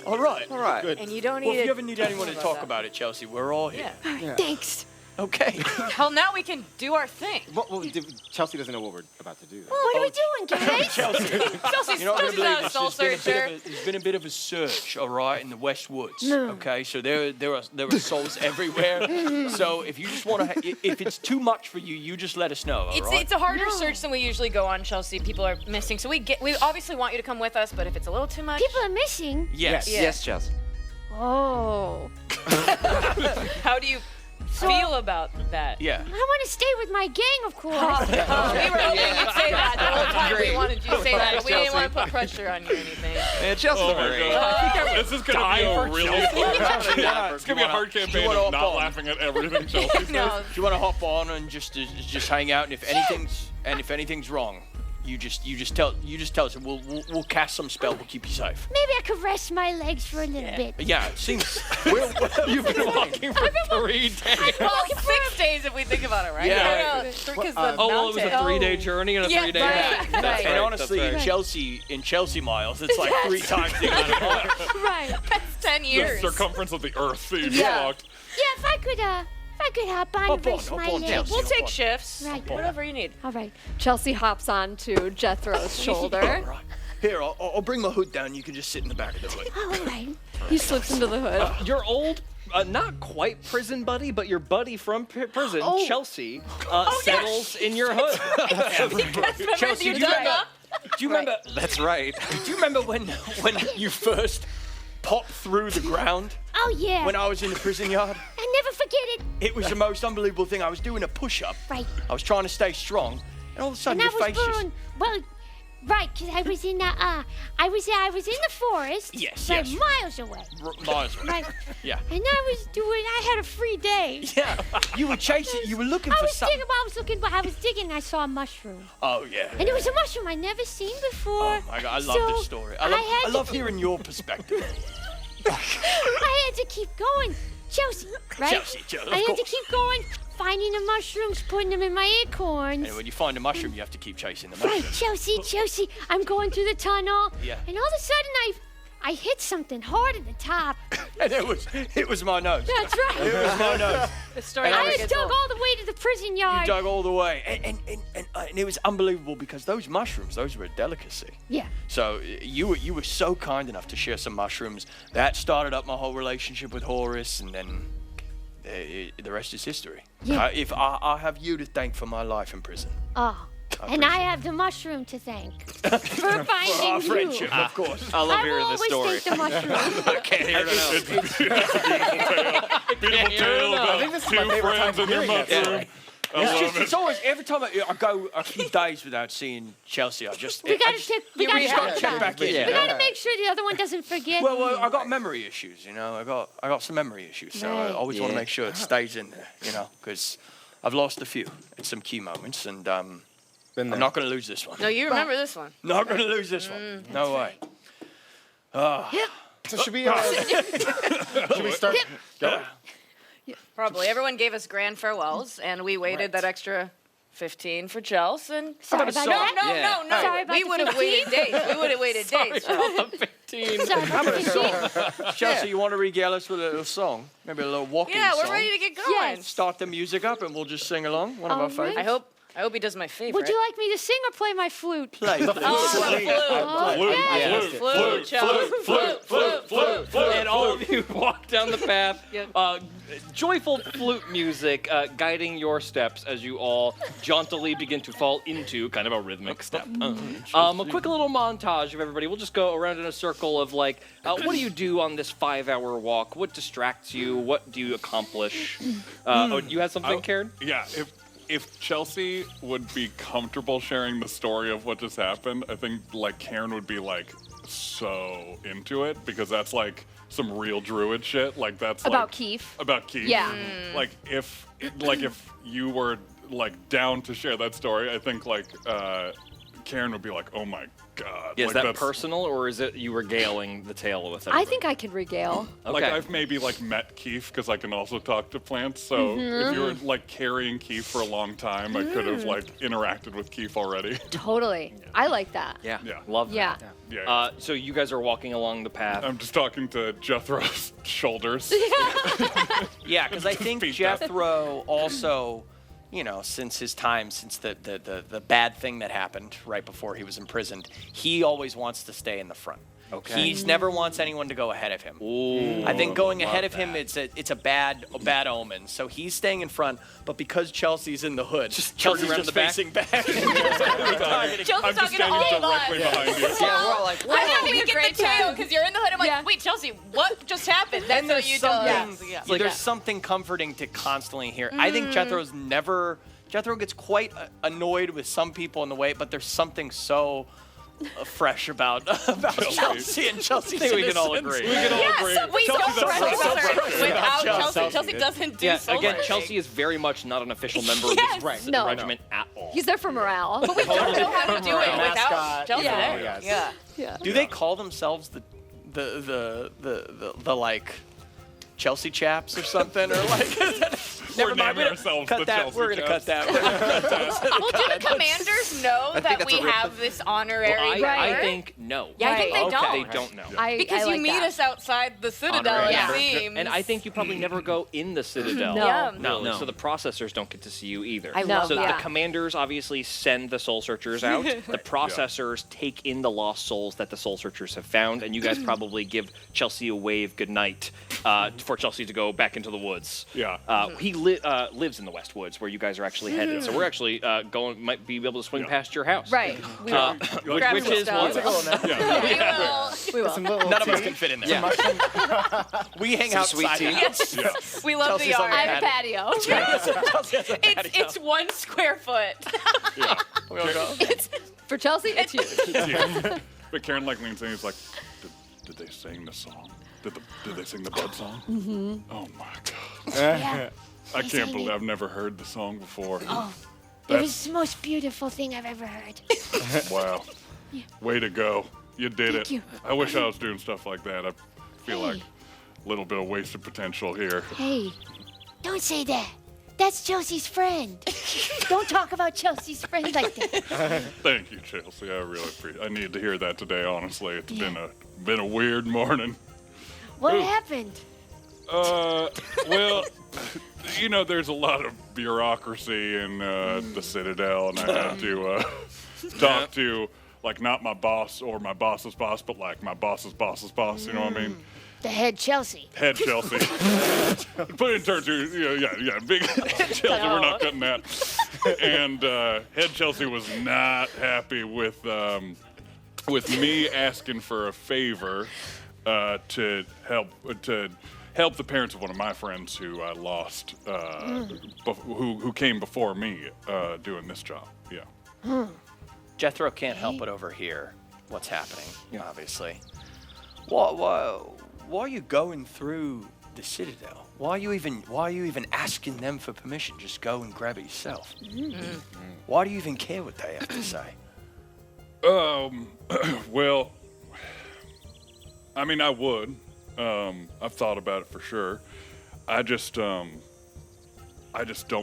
All right. Good. And you don't Well, need if you ever need anyone to talk about it, Chehlsee, we're all here. Thanks. Okay. Hell, now we can do our thing. Well, Chehlsee doesn't know what we're about to do. What are we doing, guys? Chelsea's You're not going to believe a this. soul searcher. There's been a bit of a search, all right, in the West Woods. Okay, so there are souls everywhere. So if you just want to, if it's too much for you, you just let us know. All right? It's a harder search than we usually go on, Chehlsee. People are missing, so we obviously want you to come with us. But if it's a little too much, People are missing. Yes. Yeah. Yes, Chehlsee. Oh. how do you feel about that? Yeah. I want to stay with my gang, of course. We were hoping you'd say that the whole time. We wanted you to say that, but we didn't want to put pressure on you or anything. Yeah, Chelsea's Oh my great. God. This is going to be a really it's going to be a hard you campaign wanna of not hop on? laughing at everything Chehlsee says. No. If you want to hop on and just hang out, and if anything's wrong, you just tell us, and we'll cast some spell. We'll keep you safe. Maybe I could rest my legs for a little bit. Yeah, it seems. You've been walking for 3 days. Well, 6 days if we think about it, right? Yeah. Because the Oh, well, it was a mountain. 3-day journey and a Yeah, 3-day right. back. Right. And honestly, in Chehlsee miles, it's like 3 times the amount of miles. Right. That's 10 The years. circumference of the earth that you just Yeah. walked. Yeah, if I could hop on and rest my legs. We'll take shifts. Right. Whatever you need. All right. Chelsea hops onto Jethro's shoulder. All right. Here, I'll bring my hood down. You can just sit in the back of the hood. Oh, all right. He slips into the hood. Your old, not quite prison buddy, but your buddy from prison, Chehlsee, settles in your hood. Chehlsee, do you remember? That's right. Do you remember when you first popped through the ground Oh, yeah. when I was in the prison yard? I never forget it. It was the most unbelievable thing. I was doing a push-up. Right. I was trying to stay strong, and all of a sudden And I your was face just. born. Well, right, because I was in the I was in the forest. Yes, right, yes. miles away. Miles away. Right. Yeah. And I had a free day. Yeah. You were chasing. You were looking I for was something. digging, I was digging and I saw a mushroom. Oh yeah. And it was a mushroom I'd never seen before. Oh my God, I love So this story. I had love to- hearing your perspective. I had to keep going. Chehlsee, right? Chehlsee, of I had to course. keep going, finding the mushrooms, putting them in my acorns. And when you find a mushroom, you have to keep chasing the Right, mushroom. Chelsea, I'm going through the tunnel. Yeah. And all of a sudden I hit something hard at the top. And it was my nose. That's right. It was my nose. The story And never I gets dug old. all the way to the prison You yard. dug all the way, and it was unbelievable because those mushrooms, those were a delicacy. Yeah. So you were so kind enough to share some mushrooms. That started up my whole relationship with Horus, and then the rest is history. Yeah. If I have you to thank for my life in prison. Oh. And I have the mushroom to thank for finding Our you. friendship, of course. I love I will hearing this always story. thank the mushroom. I can't hear it enough. Beautiful tale I about think this is two my favorite friends time and their hearing it. mushroom. It's always every time I go a few days without seeing Chehlsee, We gotta check. We gotta check back in. We gotta make sure the other one doesn't forget. Well, I got memory issues, you know. I got some memory issues, so I Right. always want to make sure it stays in there, you know, because I've lost a few in some key moments, and I'm not going to lose this one. No, you remember this one. Not going to lose this one. No way. So should we start? Go. Probably. Everyone gave us grand farewells, and we waited that extra 15 for Chehlsee. And Sorry about that. No. Sorry about We the would have 15. waited days. We would have waited days. Sorry about the 15. Chehlsee, you want to regale us with a little song? Maybe a little walking Yeah, song? we're ready to get going. Yes. Start the music up, and we'll just sing along. One of our All right. favorites. I hope he does my favorite. Would you like me to sing or play my flute? Play. Oh, the flute. Flute. And all of you walk down the path, joyful flute music guiding your steps as you all jauntily begin to fall into kind of a rhythmic step. A quick little montage of everybody. We'll just go around in a circle of like, what do you do on this 5-hour walk? What distracts you? What do you accomplish? You had something, Cairn? Yeah, if Chehlsee would be comfortable sharing the story of what just happened, I think like Cairn would be like so into it because that's like some real druid shit. Like that's About like, Keith. About Keith. Yeah. Like if you were like down to share that story, I think like Cairn would be like, oh my god. Is like, that that's- personal, or is it you regaling the tale with I everybody? think I could regale. Like Okay. I've maybe like met Keith because I can also talk to plants. So if you were like carrying Keith for a long time, I could have like interacted with Keith already. Totally. I like that. Yeah. Yeah. Love that. Yeah. Yeah. So you guys are walking along the path. I'm just talking to Jethro's shoulders. Yeah, because I think Beat that. Jethro also, you know, since the bad thing that happened right before he was imprisoned, he always wants to stay in the front. Okay. He's never wants anyone to go ahead of him. Ooh, I think going love ahead of him, that. it's a bad omen. So he's staying in front, but because Chelsea's in the hood, turn Chelsea's around just the back. facing back. Chelsea's I'm just talking to standing all of directly us. behind you. Yeah, we're all like, I'm not having gonna a get great the tail time. because you're in the hood. I'm like, Yeah. wait, Chehlsee, what just happened? That's and what there's you tell something, us. Yeah. there's something comforting to constantly hear. I think Jethro gets quite annoyed with some people in the way, but there's something so fresh about Chehlsee and Chelsea's I think we can all innocence. agree. We can all Yeah, agree. so we don't Chelsea's trust each other so without Chelsea. Chehlsee. Chehlsee doesn't do Yeah, soul again, searching. Chelsea is very much not an official member Yes. of Right. this No. regiment at all. He's there for morale. But we don't know how to do it without Mascot. Chelsea Yeah. there. Yes. Yeah. Do they call themselves the like Chelsea chaps or something, or like? Never mind. naming ourselves Cut the that. Chelsea We're gonna cut chaps. that. Well, do the commanders know that we have this honorary I banner? think no. Yeah, I think they They don't. don't know. Because I you like meet that. us outside the Citadel, Honorary it member. seems. And I think you probably never go in the Citadel. No. Yeah. No. So the processors don't get to see you either. I love so that. the commanders obviously send the soul searchers out. The processors take in the lost souls that the soul searchers have found, and you guys probably give Chehlsee a wave goodnight for Chehlsee to go back into the woods. Yeah. He lives in the West Woods where you guys are actually headed. So we're actually might be able to swing past your house. Right. We Uh, will. Grab which some is stuff. one. We will. We will. None of us can fit in there. We hang outside. Yes. We love the Chelsea's on yard. I have a patio. It's 1 square foot. We'll go. It's for Chelsea. It's huge. Yeah. But Cairn like leans in. He's like, did they sing the song? Did they sing the blood song? Mm-hmm. Oh my god! Yeah. I They can't sang believe it. I've never heard the song before. Oh, it That's- was the most beautiful thing I've ever heard. Wow. Way to go. You did Thank it. you. I wish I was doing stuff like that. I feel like a little bit of wasted potential here. Hey, don't say that. That's Chelsea's friend. Don't talk about Chelsea's friend like that. Thank you, Chehlsee. I really appreciate I needed to hear that today, honestly. It's Yeah. been a weird morning. What Ooh. happened? Well, you know, there's a lot of bureaucracy in the Citadel, and I had to talk to, like, not my boss or my boss's boss, but, like, my boss's boss's boss, you know what I mean? The head Chelsea. Head Chehlsee. Put it in terms of, yeah, big head Chehlsee, we're not cutting that. And head Chehlsee was not happy with me asking for a favor to help the parents of one of my friends who I lost, who came before me doing this job. Yeah. Jethro can't help but overhear what's happening, obviously. Why are you going through the Citadel? Why are you even asking them for permission? Just go and grab it yourself. Why do you even care what they have to say? Well, I mean, I would. I've thought about it for sure. I just don't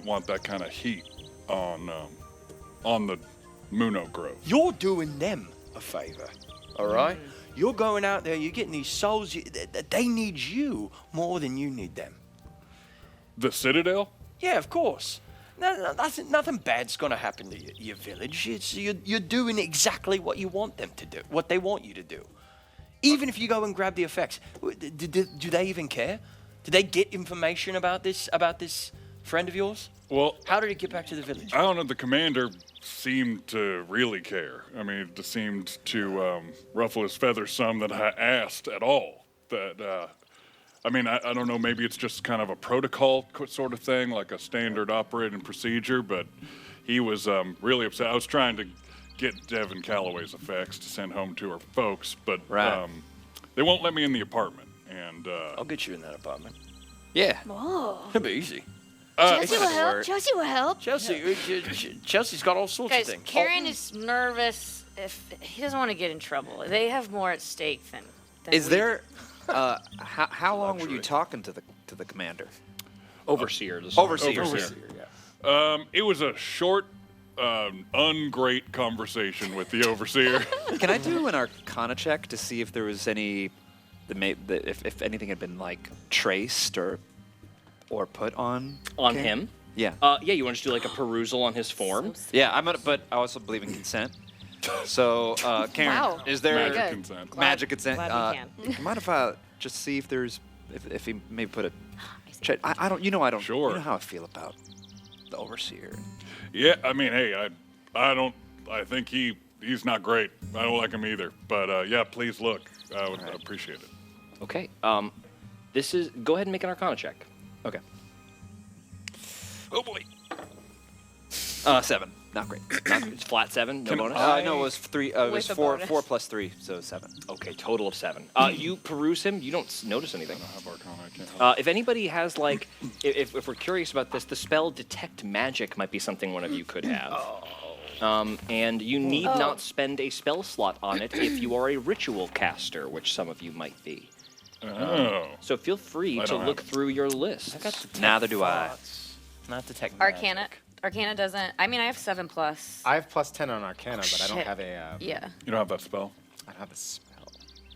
want that kind of heat on the Muno Grove. You're doing them a favor, all right? You're going out there, you're getting these souls. They need you more than you need them. The Citadel? Yeah, of course. Nothing bad's gonna happen to your village. You're doing exactly what you want them to do, what they want you to do. Even if you go and grab the effects, do they even care? Did they get information about this friend of yours? Well, How did it get back to the village? I don't know. The commander seemed to really care. I mean, it seemed to ruffle his feathers some that I asked at all. I mean, I don't know. Maybe it's just kind of a protocol sort of thing, like a standard operating procedure. But he was really upset. I was trying to get Devin Calloway's effects to send home to her folks, but they won't let me in the apartment. And I'll get you in that apartment. Yeah. Whoa. It'll be easy. Chehlsee will help. Chehlsee will help. Chelsea's got all sorts of Guys, things. Cairn is nervous. If he doesn't want to get in trouble, they have more at stake than Is we there? How long were you talking to the commander? Overseer. Overseer. it was a short, ungreat conversation with the overseer. Can I do an Arcana check to see if there was any, if anything had been like traced or put on On Cairn? him? Yeah. Yeah, you want to do like a perusal on his form? Yeah, I'm gonna, but I also believe in consent. So, Cairn, Wow. is there Very good. Consent. magic consent? glad we can. Mind if I just see if there's, if he maybe put a check? I don't. Sure. You know how I feel about the overseer. Yeah, I mean, hey, I think he's not great. I don't like him either. But yeah, please look. I would appreciate it. Okay. Go ahead and make an Arcana check. Okay. Oh boy. 7. Not great. It's flat 7, no bonus? No, it was 3. It was With a 4. bonus. 4 plus 3, so 7. Okay, total of 7. You peruse him, you don't notice anything. I have Arcana. I can't help. If anybody has, like, if we're curious about this, the spell Detect Magic might be something one of you could have. And you need not spend a spell slot on it if you are a ritual caster, which some of you might be. Oh. So feel free I to don't look have it. through your list. Neither do I. Not detect Arcana. magic. Arcana doesn't. I mean, I have 7+. I have +10 on Arcana, but I don't Shit. have a. Yeah. You don't have that spell? I don't have a spell.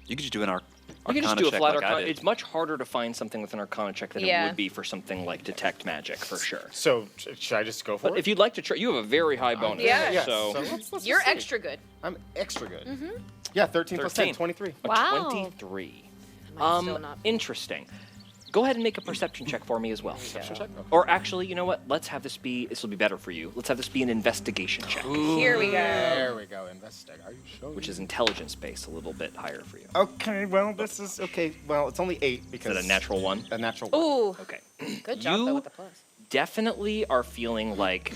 You could just do an Arcana You can just do a check flat like I Arcana. did. It's much harder to find something with an Arcana check than it Yeah. would be for something like Detect Magic, for sure. So should I just go for But it? if you'd like to try, you have a very high bonus. Yeah. Yes. So, let's You're just see. extra good. I'm extra good. Yeah, 13 plus 10, 23. a Wow. 23. Might still not be. Interesting. Go ahead and make a perception check for me as well. Or actually, you know what? This will be better for you. Let's have this be an investigation check, Here we go. There we go. Investigate. Are you sure? which is intelligence based, a little bit higher for you. Okay, well, this is okay. Well, it's only 8 because. Is it a natural 1? A natural 1. Ooh. Okay. Good job, You- though, with the plus. Definitely are feeling like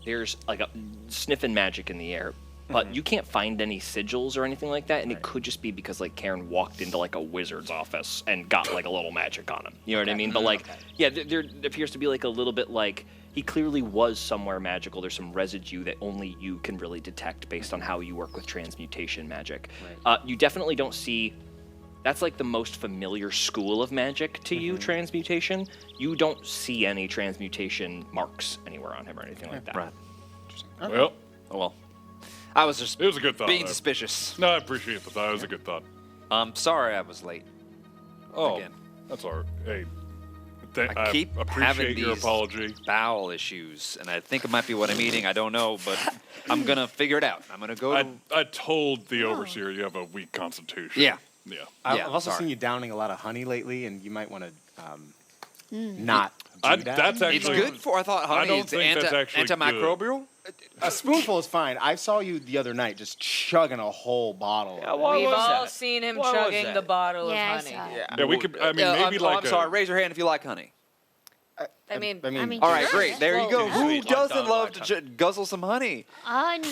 there's like a sniffing magic in the air, but you can't find any sigils or anything like that, and it could just be because like Cairn walked into like a wizard's office and got like a little magic on him. You know what I mean? But like, yeah, there appears to be like a little bit like he clearly was somewhere magical. There's some residue that only you can really detect based on how you work with transmutation magic. You definitely don't see. That's like the most familiar school of magic to you, transmutation. You don't see any transmutation marks anywhere on him or anything like that. Right. Well, Oh well. I was just it was a good thought. being I- suspicious. No, I appreciate the thought. It was a good thought. Sorry I was late. Oh, Again. that's all right. Hey, I keep appreciate having your these apology. bowel issues, and I think it might be what I'm eating. I don't know, but I'm gonna figure it out. I'm gonna go. I told the overseer you have a weak constitution. Yeah. Yeah. I've Yeah, also sorry. seen you downing a lot of honey lately, and you might want to not do that. That's actually It's good for. I thought honey don't is think that's actually good. antimicrobial. A spoonful is fine. I saw you the other night just chugging a whole bottle. of it. We've all seen him Why was chugging that? the bottle Yeah, I of honey. saw it. Yeah, we could. I mean, maybe I'm sorry. Raise your hand if you like honey. I mean, All right, great. There you go. Well, Who sweet. doesn't Done, love done. to guzzle some honey?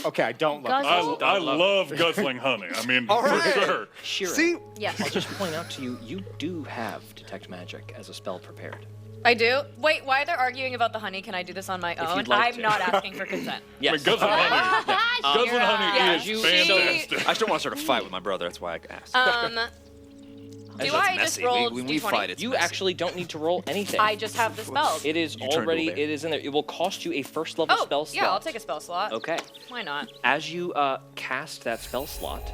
Okay, I don't love Guzzle? it. I love guzzling honey. I mean, All for right. sure. Shira, See, yes, I'll just point out to you, you do have Detect Magic as a spell prepared. I do. Wait, why are they arguing about the honey? Can I do this on my own? you'd like I'm to. not asking for consent. I mean, guzzling honey. Guzzling honey Yeah, is you- fantastic. I still want to start a fight with my brother. That's why I asked. Do I just roll when we D20? fight, it's You messy. actually don't need to roll anything. I just have the spells. It is You turned already, to a bear. it is in there. It will cost you a first level Oh, spell slot. yeah, I'll take a spell slot. Okay. Why not? As you cast that spell slot,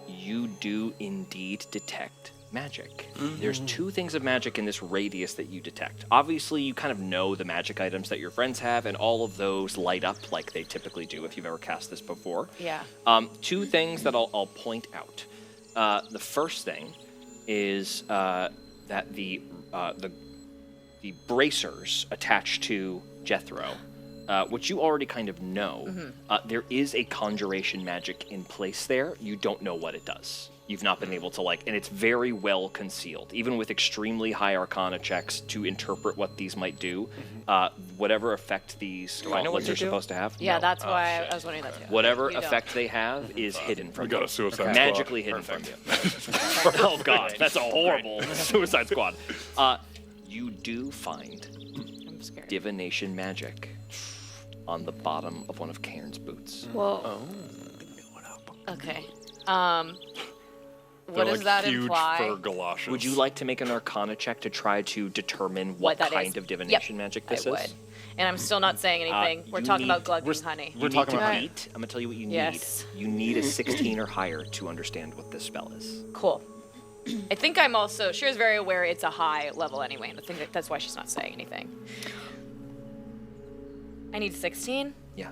you do indeed detect magic. There's two things of magic in this radius that you detect. Obviously, you kind of know the magic items that your friends have, and all of those light up like they typically do if you've ever cast this before. Yeah. Two things that I'll point out. The first thing is that the bracers attached to Jethro, which you already kind of know, there is a conjuration magic in place there. You don't know what it does. You've not been able to and it's very well concealed. Even with extremely high arcana checks to interpret what these might do, whatever effect these I know what gauntlets they are do? supposed to have. Yeah, no. that's why I was wondering that too. Whatever You don't. effect they have is hidden from We got you. a Suicide Squad. Magically hidden from you. Oh god, that's a horrible Suicide Squad. You do find I'm scared. divination magic on the bottom of one of Cairn's boots. Whoa. Okay. They're What does like that huge imply? fur galoshes. Would you like to make an Arcana check to try to determine What what that kind is? of divination Yep, magic this I is? would. And I'm still not saying anything. We're you talking need- about glugging honey. You We're need talking to about honey. beat. I'm gonna tell you what you Yes. need. You need a 16 or higher to understand what this spell is. Cool. I think I'm also. Shira's very aware it's a high level anyway, and I think that's why she's not saying anything. I need 16. Yeah,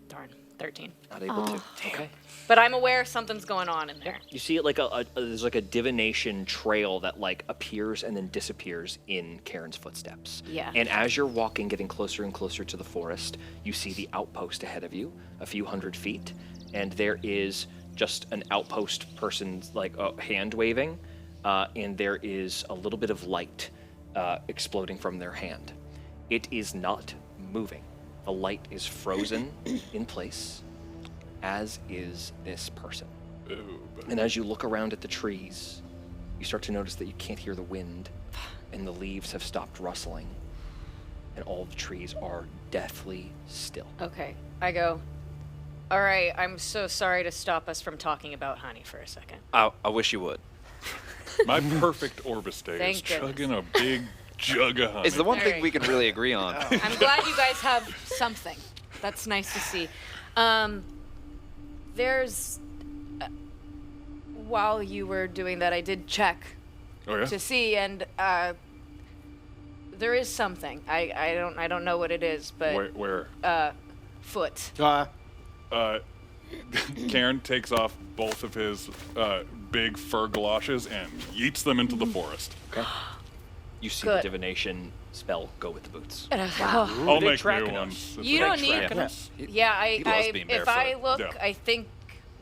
Darn, 13. not able to. Okay. But I'm aware something's going on in there. You see it like there's like a divination trail that appears and then disappears in Cairn's footsteps. Yeah. And as you're walking, getting closer and closer to the forest, you see the outpost ahead of you, a few hundred feet, and there is just an outpost person's hand waving, and there is a little bit of light exploding from their hand. It is not moving. The light is frozen in place, as is this person. And as you look around at the trees, you start to notice that you can't hear the wind, and the leaves have stopped rustling, and all the trees are deathly still. Okay. I go. All right. I'm so sorry to stop us from talking about honey for a second. I wish you would. My perfect Orbis day is Thank goodness. chugging a big jug of honey. It's the one thing Alright. we can really agree on. I'm glad you guys have something. That's nice to see. There's. While you were doing that, I did check Oh yeah. to see, and there is something. I don't know what it is, but Where? foot. Cairn takes off both of his big fur galoshes and yeets them into the forest. Okay. You see Good. the divination spell go with the boots. And I was like, oh. I'll they make tracking new us? ones. It's You like don't need. tracking us. Yeah, he loves I being if I barefoot. look, Yeah. I think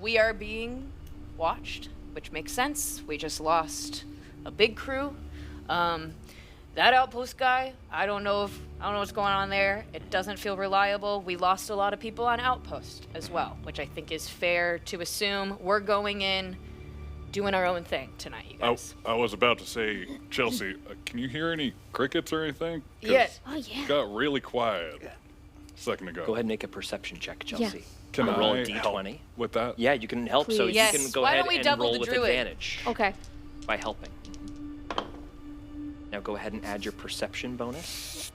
we are being watched, which makes sense. We just lost a big crew. That outpost guy, I don't know what's going on there. It doesn't feel reliable. We lost a lot of people on outpost as well, which I think is fair to assume. We're going in, doing our own thing tonight, you guys. I was about to say, Chehlsee, can you hear any crickets or anything? 'Cause Yes. Oh, yeah. it got really quiet a second ago. Go ahead and make a perception check, Chehlsee. Can roll I a d20. help with that? Yeah, you can help, so Please. you Yes. can go Why ahead don't we and double roll the with druid? advantage Okay. by helping. Now go ahead and add your perception bonus.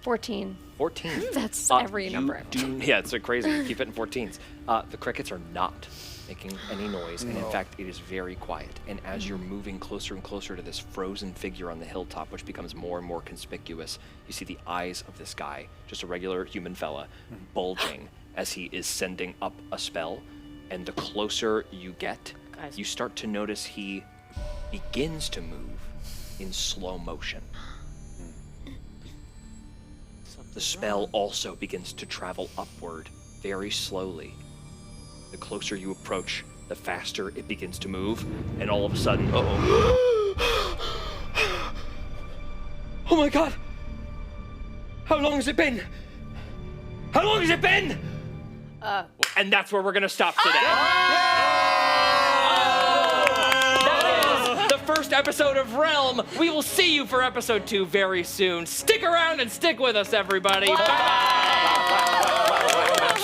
14. 14. That's every you number. Yeah, it's so crazy. You keep hitting 14s. The crickets are not making any noise, and in fact, it is very quiet. And as you're moving closer and closer to this frozen figure on the hilltop, which becomes more and more conspicuous, you see the eyes of this guy, just a regular human fella, bulging as he is sending up a spell. And the closer you get, Guys. you start to notice he begins to move, in slow motion. The spell also begins to travel upward very slowly. The closer you approach, the faster it begins to move, and all of a sudden, oh my god! How long has it been? How long has it been? And that's where we're gonna stop today. That is the first episode of Realm. We will see you for episode 2 very soon. Stick around and stick with us, everybody.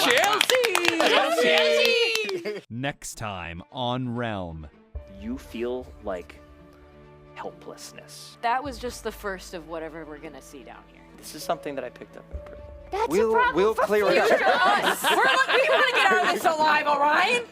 Chehlsee! Next time on Realm. You feel like helplessness. That was just the first of whatever we're gonna see down here. This is something that I picked up in prison. That's a problem We'll for clear it up. future us. We're gonna get out of this alive, Orion.